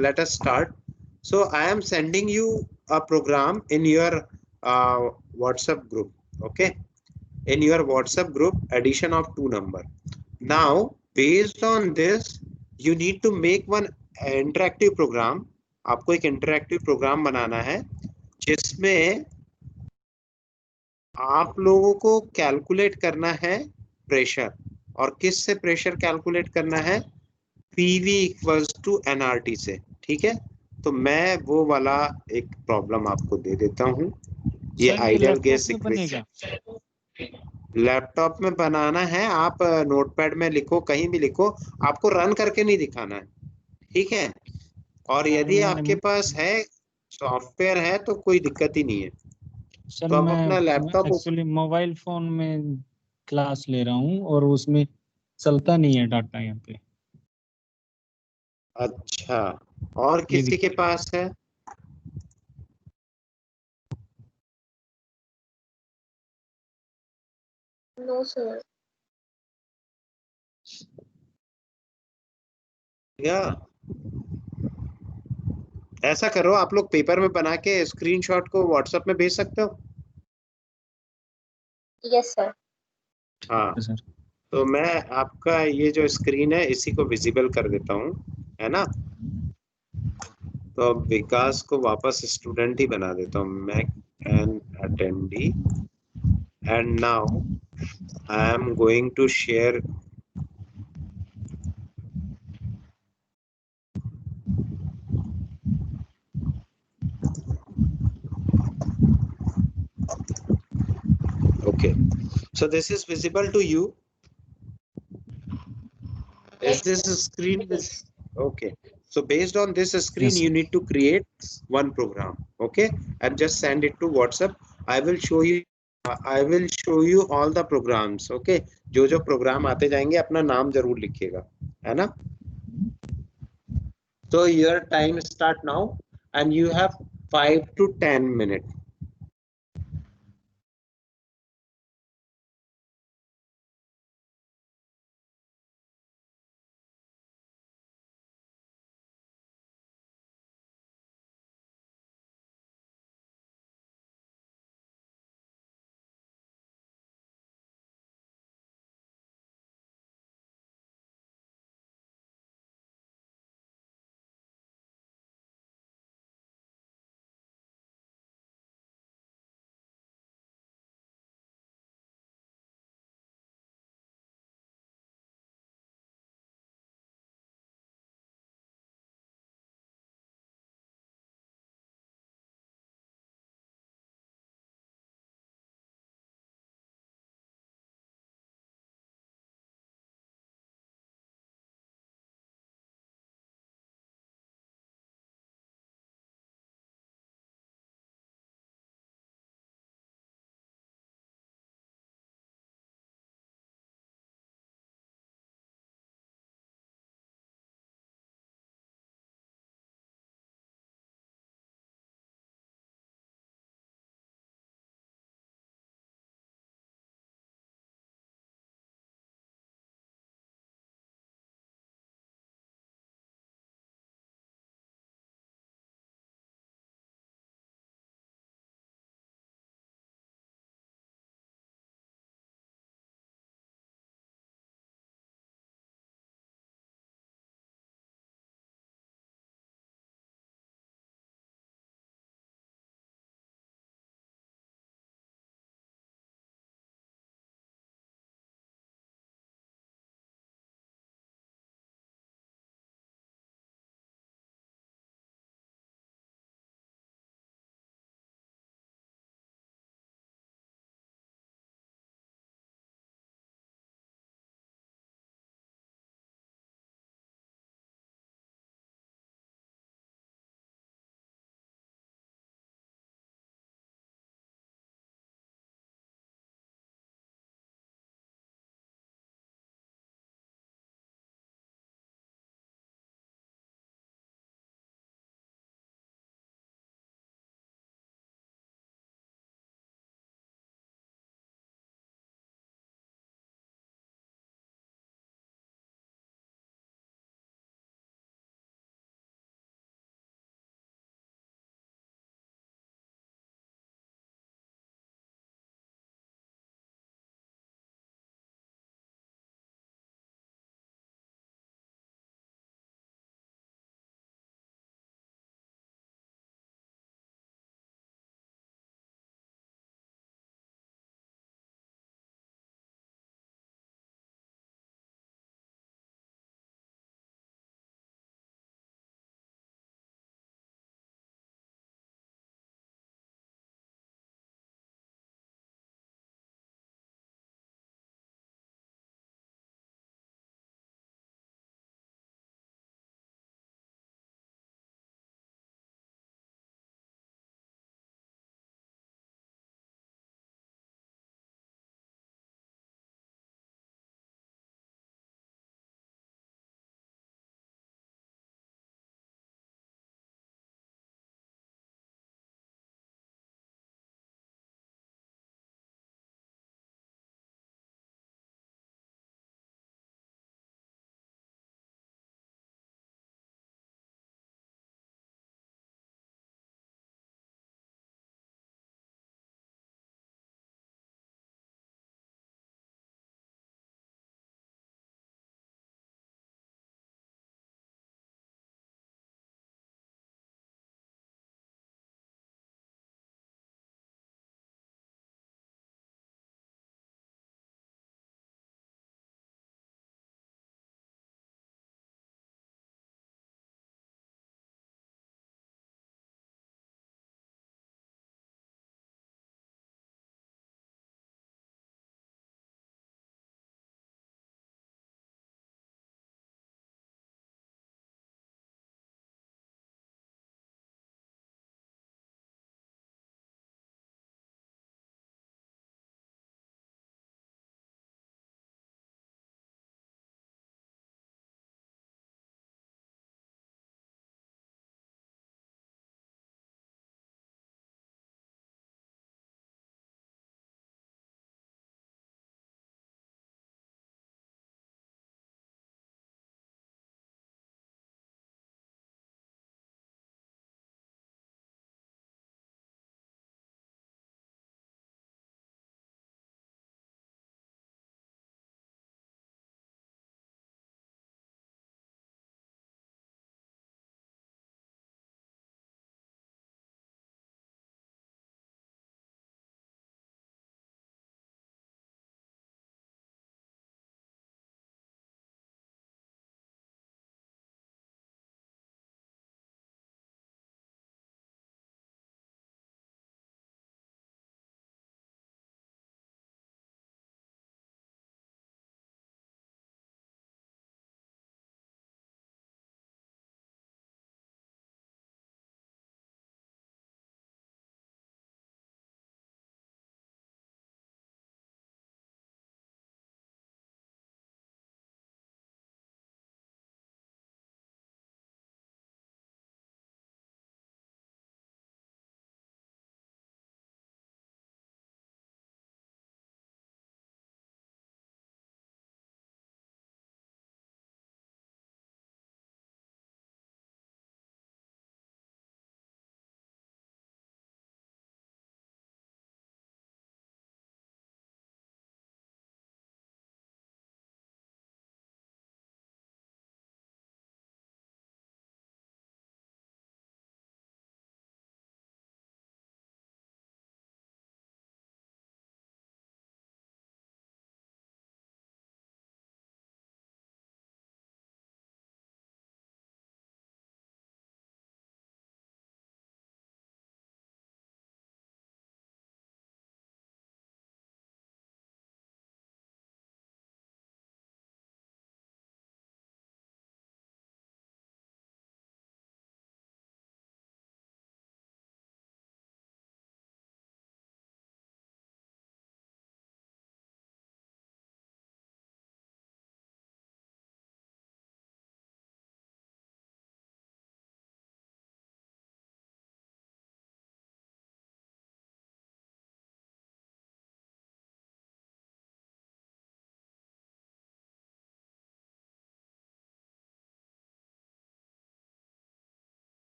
let us start. So I am sending you a program in your WhatsApp group. Okay. In your WhatsApp group, addition of two number. Now, based on this, you need to make one interactive program. आपको एक interactive program बनाना है जिसमें आप लोगों को calculate करना है pressure, और किस से प्रेशर कैलकुलेट करना है, पीवी इक्वल्स टू एनआरटी से। ठीक है, तो मैं वो वाला एक प्रॉब्लम आपको दे देता हूँ। ये सर, आइडियल लैपटॉप गैस में बनेगा? लैपटॉप में बनाना है, आप नोटपैड में लिखो, कहीं भी लिखो, आपको रन करके नहीं दिखाना है। ठीक है, और सर, यदि आपके पास है सॉफ्टवेयर है तो कोई दिक्कत ही नहीं है। सर तो आप मैं अपना लैपटॉप एक्चुअली मोबाइल फोन में क्लास ले रहा हूँ और उसमें चलता नहीं है डाटा यहाँ पे। अच्छा, और ये किसी के पास है? No, sir. या ऐसा करो, आप लोग पेपर में बना के स्क्रीनशॉट को व्हाट्सएप में भेज सकते हो। Yes, sir. हाँ, सर। तो मैं आपका ये जो स्क्रीन है इसी को विजिबल कर देता हूँ, है ना। तो अब विकास को वापस स्टूडेंट ही बना देता हूँ, मैं an attendee, and now I am going to share okay. So this is visible to you. Is Yes, this sir. screen It is. okay? So based on this screen, Yes. you need to create one program, okay, and just send it to WhatsApp. I will show you. I will show you all the programs, okay? जो जो program आते जाएंगे अपना नाम जरूर लिखिएगा, है ना? So your time start now, and you have 5 to 10 minutes.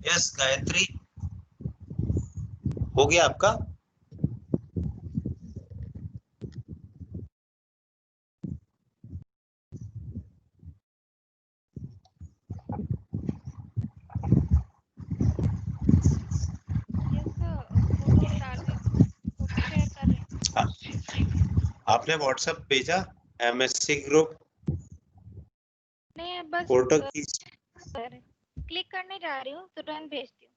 Yes Gayatri, हो गया आपका? आपने व्हाट्सएप भेजा एमएससी ग्रुप नहीं बस फोटो की? क्लिक करने जा रही हूँ, तुरंत भेजती हूँ।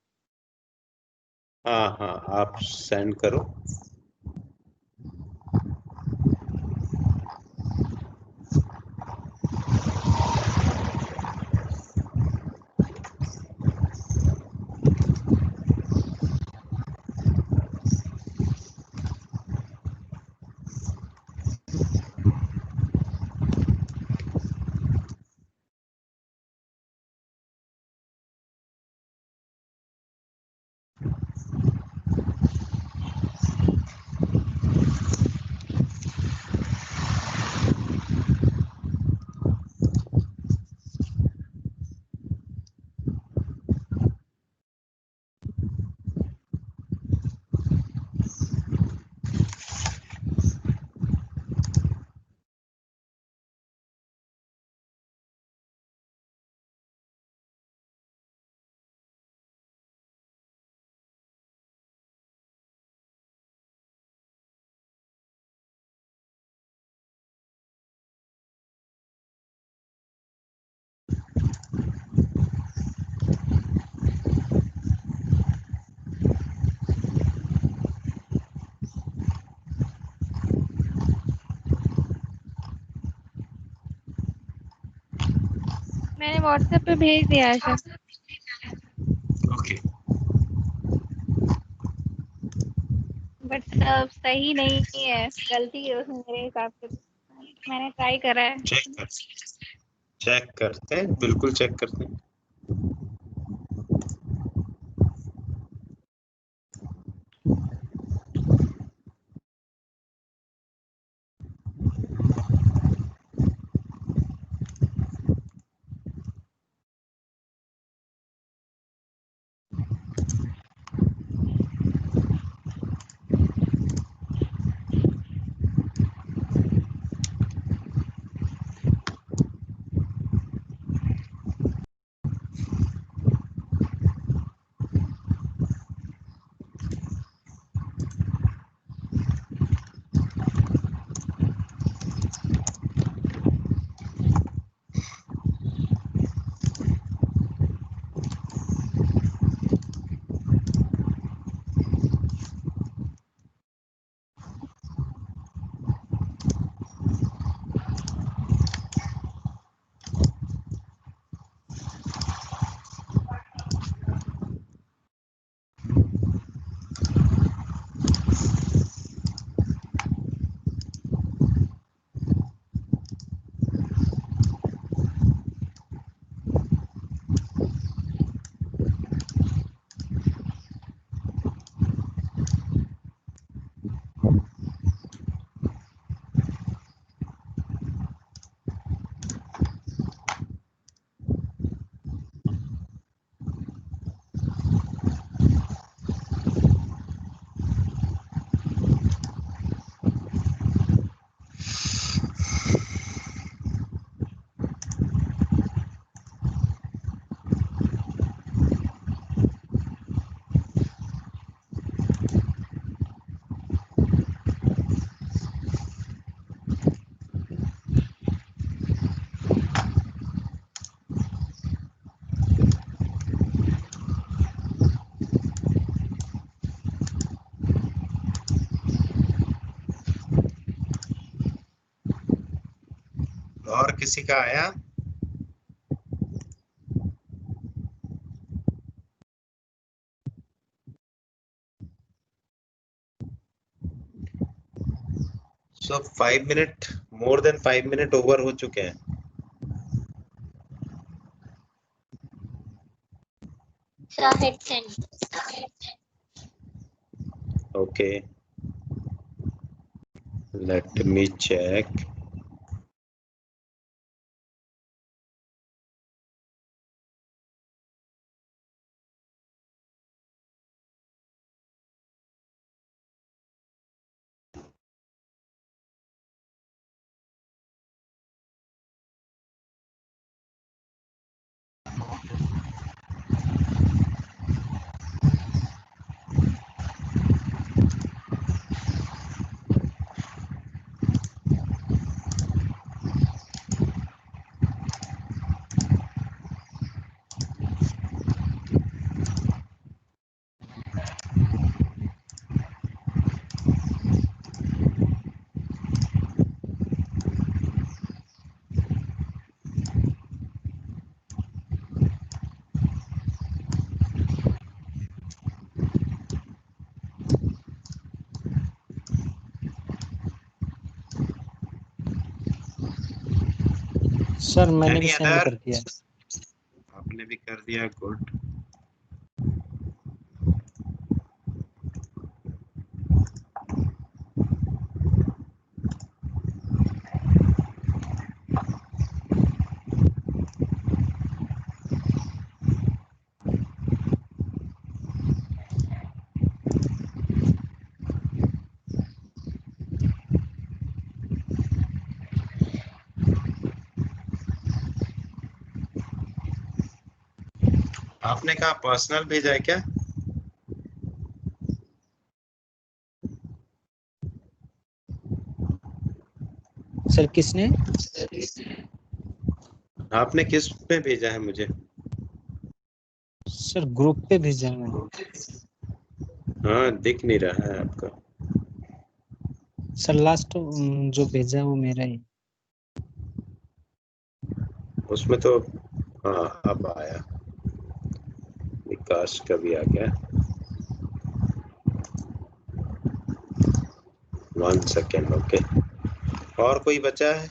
हाँ हाँ, आप सेंड करो। मैंने व्हाट्सएप पे भेज दिया है सर। ओके, बट सही नहीं है, गलती है उसमें मेरे हिसाब से। मैंने ट्राई करा है। चेक करते हैं, बिल्कुल चेक करते हैं। और किसी का आया? So 5 minute, more than 5 minute over हो चुके हैं। Shahid sent. Okay, let me check. Sir मैंने भी Any सेंड other? कर दिया। आपने भी कर दिया, गुड। आपने कहा पर्सनल भेजा है क्या? सर किसने? आपने किस पे भेजा है मुझे? सर ग्रुप पे भेजा है मैंने। हाँ, दिख नहीं रहा है आपका। सर लास्ट जो भेजा है वो मेरा ही। उसमें तो हाँ अब आया, विकास का भी आ गया। 1 सेकेंड, ओके। और कोई बचा है?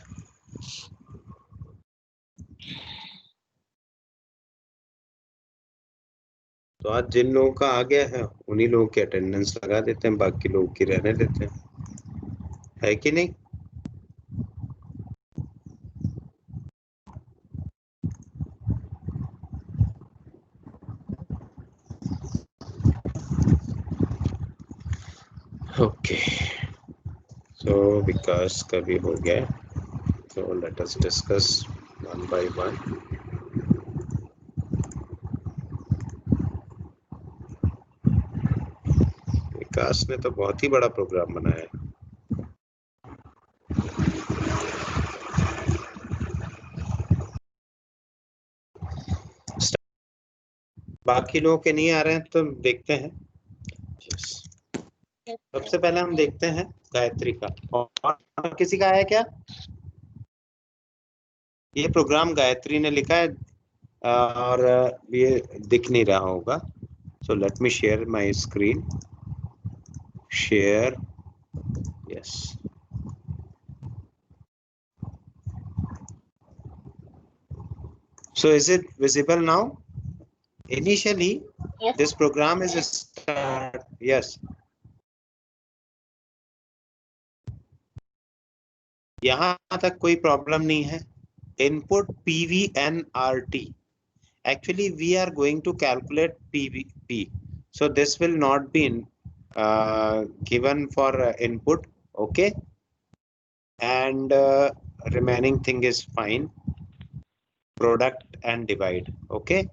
तो आज जिन लोगों का आ गया है उन्हीं लोगों की अटेंडेंस लगा देते हैं, बाकी लोगों की रहने देते हैं, है कि नहीं? ओके, सो विकास का भी हो गया, so let us discuss one by one. विकास ने तो बहुत ही बड़ा प्रोग्राम बनाया है। बाकी लोगों के नहीं आ रहे हैं तो देखते हैं। सबसे पहले हम देखते हैं गायत्री का। और किसी का आया क्या? ये प्रोग्राम गायत्री ने लिखा है और ये दिख नहीं रहा होगा। सो let me share my screen. Share, yes. So is it visible now? Initially, Yes. this program is start. Yes. यहाँ तक कोई प्रॉब्लम नहीं है। Input PVNRT. Actually, we are going to calculate PVP. So this will not be given for input. Okay. And remaining thing is fine. Product and divide. Okay.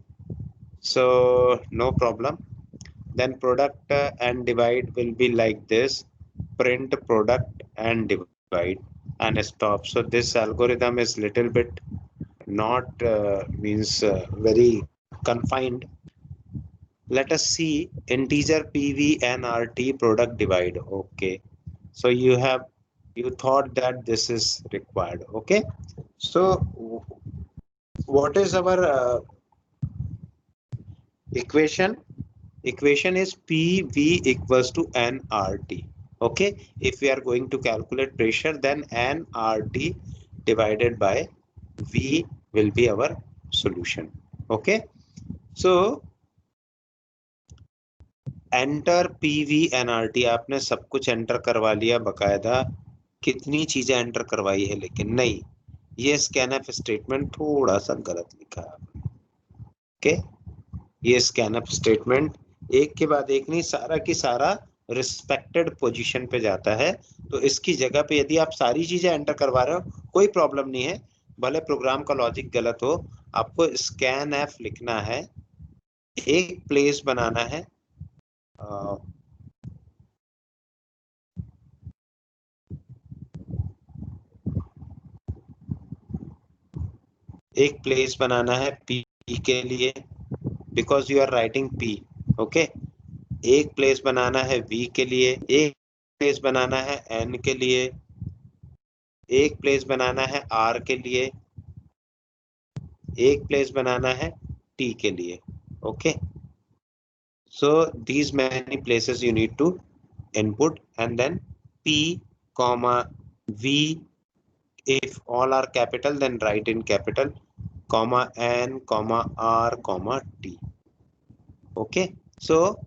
So no problem. Then product and divide will be like this: print product and divide and stop. So this algorithm is little bit not very confined. Let us see integer PVNRT product divide. Okay, so you thought that this is required. Okay, so what is our equation? Equation is PV equals to nRT. Okay, if we are going to calculate pressure, then nRT divided by V will be our solution. Okay, so enter PVNRT. आपने सब कुछ enter करवा लिया बकायदा, कितनी चीजें enter करवाई है, लेकिन नहीं, ये स्कैनफ स्टेटमेंट थोड़ा सा गलत लिखा है। ओके, ये स्कैनफ स्टेटमेंट एक के बाद एक नहीं, सारा की सारा रिस्पेक्टेड पोजीशन पे जाता है। तो इसकी जगह पे यदि आप सारी चीजें एंटर करवा रहे हो कोई प्रॉब्लम नहीं है, भले प्रोग्राम का लॉजिक गलत हो, आपको स्कैनफ लिखना है, एक प्लेस बनाना है, एक प्लेस बनाना है P के लिए, because you are writing P। Okay, एक प्लेस बनाना है V के लिए, एक प्लेस बनाना है N के लिए, एक प्लेस बनाना है R के लिए, एक प्लेस बनाना है T के लिए। Okay, so these many places you need to input, and then P comma V if all are capital, then write in capital, comma n, comma r, comma t. Okay, so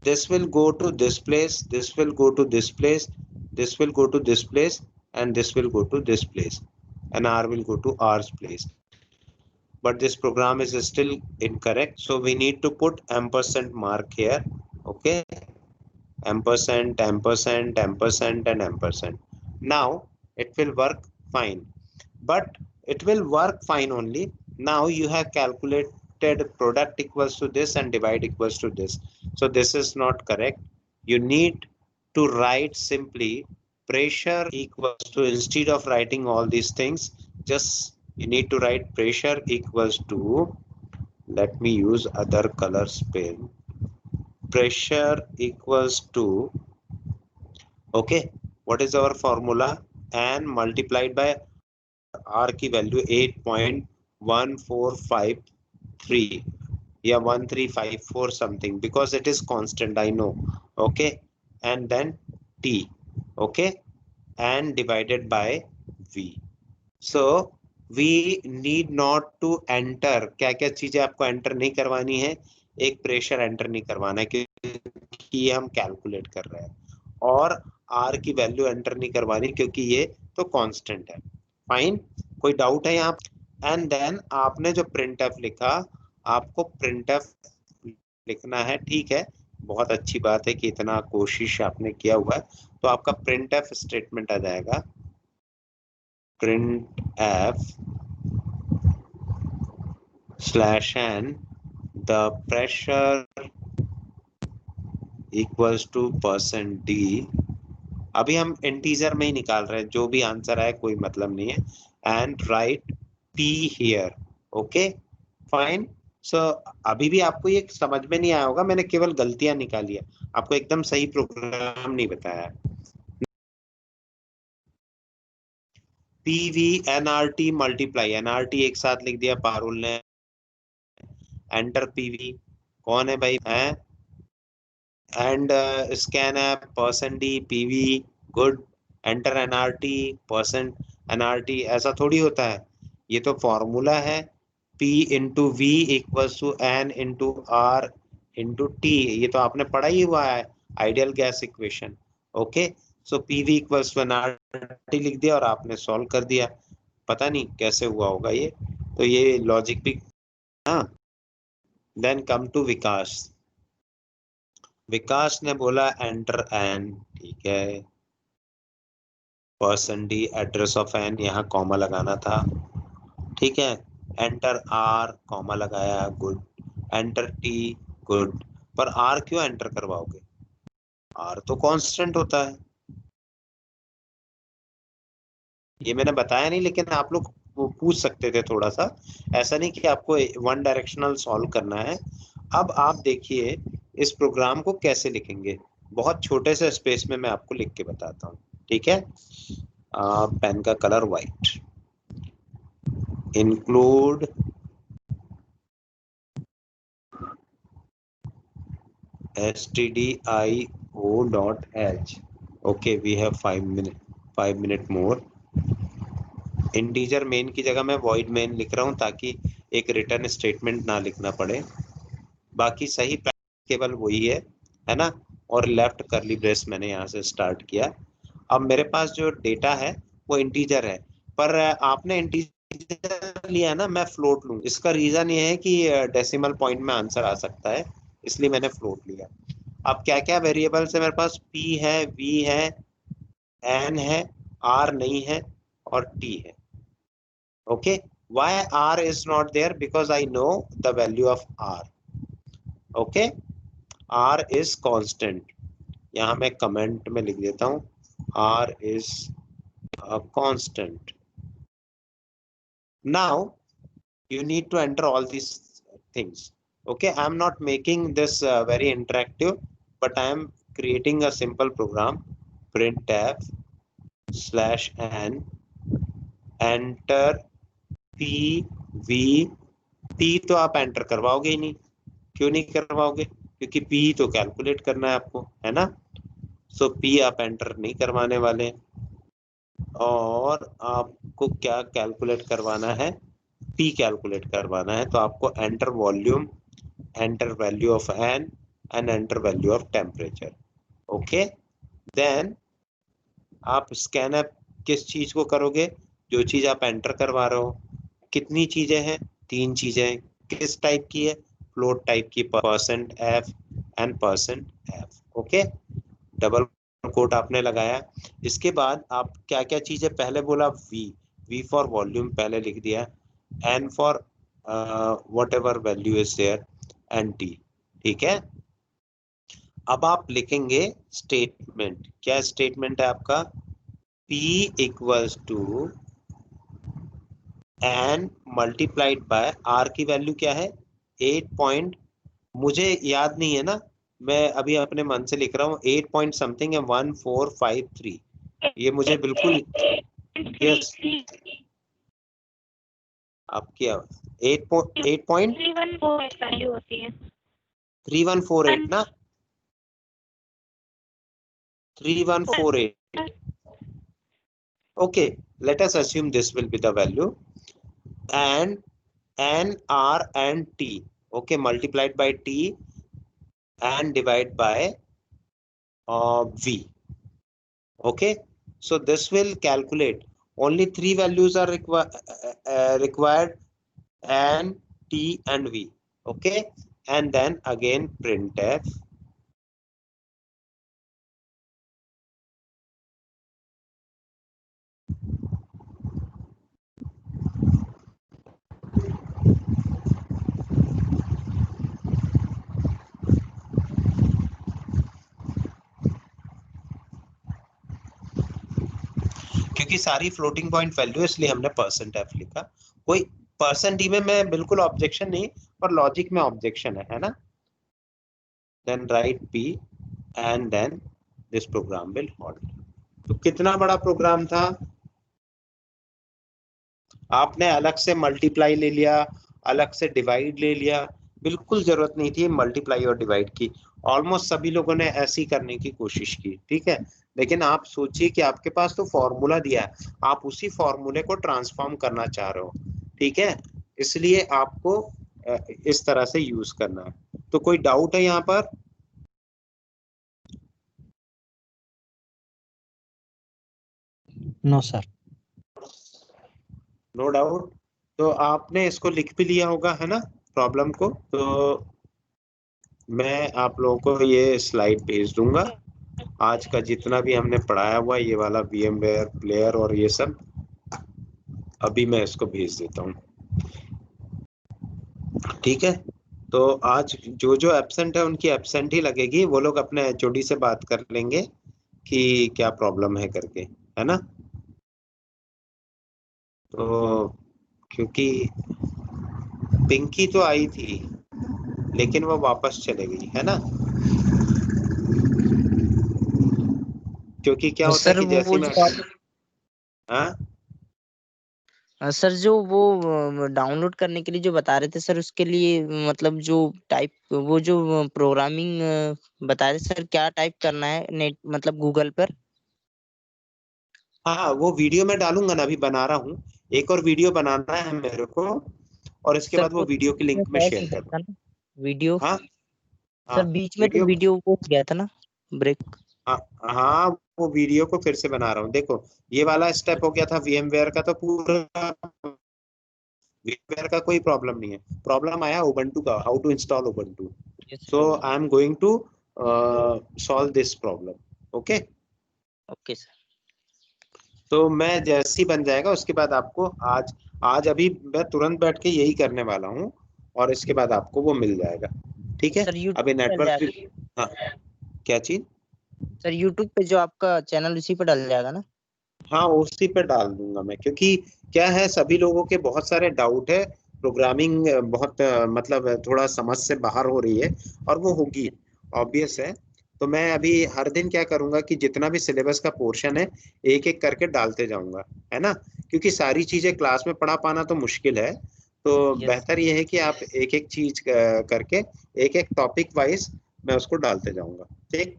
this will go to this place, this will go to this place, this will go to this place, and this will go to this place, and r will go to r's place. But this program is still incorrect, so we need to put ampersand mark here. Okay, ampersand, ampersand, ampersand, and ampersand. Now it will work fine, but it will work fine only. Now you have calculated product equals to this and divide equals to this, so this is not correct. You need to write simply pressure equals to, instead of writing all these things, just you need to write pressure equals to, let me use other colors pen, pressure equals to, okay, what is our formula, and multiplied by r की value 8.1453 या 1354 something, because it is constant, I know. Okay, and then t, okay, and divided by v. So we need not to enter, क्या क्या चीजें आपको enter नहीं करवानी है, एक प्रेशर एंटर नहीं करवाना है क्योंकि ये हम कैलकुलेट कर रहे हैं, और r की वैल्यू एंटर नहीं करवानी क्योंकि ये तो कांस्टेंट है. फाइन, कोई डाउट है यहाँ? एंड देन आपने जो प्रिंट एफ लिखा, आपको प्रिंट एफ लिखना है, ठीक है, बहुत अच्छी बात है कि इतना कोशिश आपने किया हुआ है. तो आपका प्रिंट एफ स्टेटमेंट आ जाएगा, print F slash N the pressure equals to percent D. अभी हम इंटीजर में ही निकाल रहे हैं, जो भी आंसर आए कोई मतलब नहीं है, and write P here. Okay fine. So अभी भी आपको ये समझ में नहीं आया होगा, मैंने केवल गलतियां निकाली है, आपको एकदम सही प्रोग्राम नहीं बताया. पीवी एनआरटी मल्टीप्लाई, एनआरटी एक साथ लिख दिया पारुल ने, एंटर पीवी, कौन है भाई, है and scanf percent D PV, good, enter NRT percent NRT. ऐसा थोड़ी होता है, ये तो फॉर्मूला है, P into V equals to N into R into T. ये तो आपने पढ़ा ही हुआ है, ideal gas equation. Okay, so PV equals to NRT लिख दिया और आपने सॉल्व कर दिया. पता नहीं कैसे हुआ होगा ये, तो ये लॉजिक भी. हाँ, देन कम टू विकास. विकास ने बोला एंटर एन, ठीक है, percent D address of N, यहाँ कॉमा लगाना था, ठीक है, एंटर आर, कॉमा लगाया, गुड, एंटर टी, गुड. पर आर क्यों एंटर करवाओगे, आर तो कांस्टेंट होता है. ये मैंने बताया नहीं, लेकिन आप लोग पूछ सकते थे थोड़ा सा, ऐसा नहीं कि आपको वन डायरेक्शनल सॉल्व करना है. अब आप देखिए इस प्रोग्राम को कैसे लिखेंगे, बहुत छोटे से स्पेस में मैं आपको लिख के बताता हूँ, ठीक है. पेन का colour white, include stdio.h. okay, we have 5 minute more. Integer main की जगह मैं वॉइड मेन लिख रहा हूँ ताकि एक रिटर्न स्टेटमेंट ना लिखना पड़े. बाकी सही केवल वही है ना, और लेफ्ट करली ब्रेस मैंने यहाँ से स्टार्ट किया. अब मेरे पास जो डेटा है वो इंटीजर है, पर आपने इंटीजर लिया ना, मैं फ्लोट लूँ. इसका रीजन ये है कि डेसिमल पॉइंट में आंसर आ सकता है, इसलिए मैंने फ्लोट लिया. अब क्या क्या वेरिएबल्स है मेरे पास, पी है, वी है, एन है, आर नहीं है, और टी है. Okay, why R is not there, because I know the value of R. Okay, R is constant, यहाँ मैं कमेंट में लिख देता हूँ, R is a constant. Now you need to enter all these things. Okay, I am not making this very interactive, but I am creating a simple program. Printf slash n, enter p v. p तो आप enter करवाओगे ही नहीं, क्यों नहीं करवाओगे, क्योंकि p तो calculate करना है आपको, है ना. सो p आप एंटर नहीं करवाने वाले. और आपको क्या कैलकुलेट करवाना है, पी कैलकुलेट करवाना है। तो आपको enter volume, enter value of N and enter value of temperature. Okay, then आप स्कैनअप किस चीज को करोगे, जो चीज आप एंटर करवा रहे हो। कितनी चीजें हैं, 3 चीजें। किस टाइप की है, फ्लोट टाइप की, %f and %f। Okay, double quote आपने लगाया। इसके बाद आप क्या क्या चीजें पहले बोला, वी फॉर वॉल्यूम पहले लिख दिया, N for whatever value is there, and T. ठीक है, अब आप लिखेंगे स्टेटमेंट। क्या स्टेटमेंट है आपका, P equals to N multiplied by R की वैल्यू क्या है 8 पॉइंट, मुझे याद नहीं है ना, मैं अभी अपने मन से लिख रहा हूँ, 8 पॉइंट समथिंग है, 1453। ये मुझे बिल्कुल, यस आपकी 8 पॉइंट 3148 वैल्यू होती है। 3148 ना, 3148। okay, let us assume this will be the value, and n, R and T, okay, multiplied by T and divide by V. Okay, so this will calculate, only 3 values are required, N, T and V. Okay, and then again printf क्योंकि सारी floating point value इसलिए हमने %f लिखा। कोई %d में मैं बिल्कुल objection नहीं, पर लॉजिक में ऑब्जेक्शन है ना। Then write p and then this program will halt. तो कितना बड़ा प्रोग्राम था, आपने अलग से मल्टीप्लाई ले लिया, अलग से डिवाइड ले लिया, बिल्कुल जरूरत नहीं थी मल्टीप्लाई और डिवाइड की। ऑलमोस्ट सभी लोगों ने ऐसी करने की कोशिश की, ठीक है। लेकिन आप सोचिए कि आपके पास तो फॉर्मूला दिया है, आप उसी फॉर्मूले को ट्रांसफॉर्म करना चाह रहे हो, ठीक है, इसलिए आपको इस तरह से यूज करना है। तो कोई डाउट है यहाँ पर? No sir. No doubt. तो आपने इसको लिख भी लिया होगा, है ना, प्रॉब्लम को। तो मैं आप लोगों को ये स्लाइड भेज दूंगा, आज का जितना भी हमने पढ़ाया हुआ, ये वाला VMware प्लेयर और ये सब, अभी मैं इसको भेज देता हूँ, ठीक है। तो आज जो जो एब्सेंट है उनकी एब्सेंट ही लगेगी, वो लोग अपने HOD से बात कर लेंगे कि क्या प्रॉब्लम है करके, है ना। तो क्योंकि पिंकी तो आई थी लेकिन वो वापस चले गई, है ना, क्योंकि क्या होता है सर कि जैसे वो मैं, जो आप हाँ सर जो वो डाउनलोड करने के लिए जो बता रहे थे सर, उसके लिए मतलब जो टाइप, वो जो प्रोग्रामिंग बता रहे सर, क्या टाइप करना है नेट मतलब गूगल पर? हाँ वो वीडियो में डालूंगा ना, अभी बना रहा हूँ, एक और वीडियो बनाना है मेरे को, और इसके सर बाद वो वो वीडियो की लिंक में पॉज शेयर हो कर गया था दूँ। ना वीडियो? हाँ सर हाँ बीच में तो वीडियो, वीडियो वो हो गया था ना, ब्रेक। हाँ हाँ वो वीडियो को फिर से बना रहा हूँ। देखो ये वाला स्टेप हो गया था VMware का, तो पूरा VMware का कोई प्रॉब्लम नहीं है, प्रॉब्लम आया उबंटू का, how to install Ubuntu. Yes so I am going to solve this problem. Okay, okay sir. तो मैं जैसे ही बन जाएगा उसके बाद आपको आज आज अभी मैं तुरंत बैठ के यही करने वाला हूँ, और इसके बाद आपको वो मिल जाएगा, ठीक है। सर यूट्यूब अभी पे डल नेटवर्क भी, जाएगा? हाँ क्या चीज, सर यूट्यूब पे जो आपका चैनल उसी पे डल जाएगा ना? हाँ उसी पे डाल दूंगा मैं, क्योंकि क्या है सभी लोगों के बहुत सारे डाउट है, प्रोग्रामिंग बहुत मतलब थोड़ा समझ से बाहर हो रही है, और वो होगी, ऑब्वियस है। तो मैं अभी हर दिन क्या करूंगा कि जितना भी सिलेबस का पोर्शन है एक एक करके डालते जाऊंगा, है ना, क्योंकि सारी चीजें क्लास में पढ़ा पाना तो मुश्किल है। तो यस। बेहतर ये है कि आप एक एक चीज करके, एक एक टॉपिक वाइज मैं उसको डालते जाऊंगा, ठीक।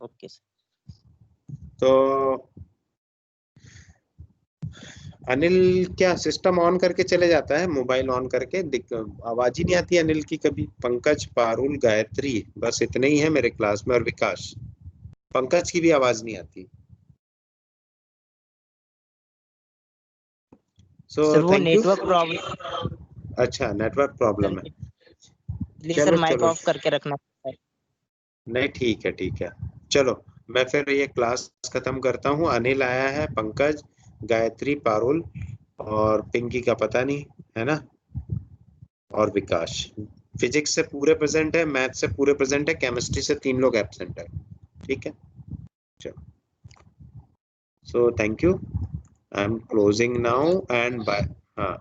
Okay sir. तो अनिल क्या सिस्टम ऑन करके चले जाता है, मोबाइल ऑन करके आवाज ही नहीं आती अनिल की कभी। पंकज, पारुल, गायत्री, बस इतने ही है मेरे क्लास में, और विकास। पंकज की भी आवाज नहीं आती। सो सर वो थैंक यू। नेटवर्क प्रॉब्लम, अच्छा, नेटवर्क प्रॉब्लम है। इसलिए सर चलो माइक चलो, ऑफ करके रखना पड़ता है। नहीं ठीक है ठीक है। चलो मैं फिर ये क्लास खत्म करता हूँ। अनिल आया है, पंकज, गायत्री, पारुल और पिंकी का पता नहीं है ना, और विकास। फिजिक्स से पूरे प्रेजेंट है, मैथ से पूरे प्रेजेंट है, केमिस्ट्री से 3 लोग एब्सेंट है। ठीक है, चलो। So thank you, I am closing now and bye. हाँ।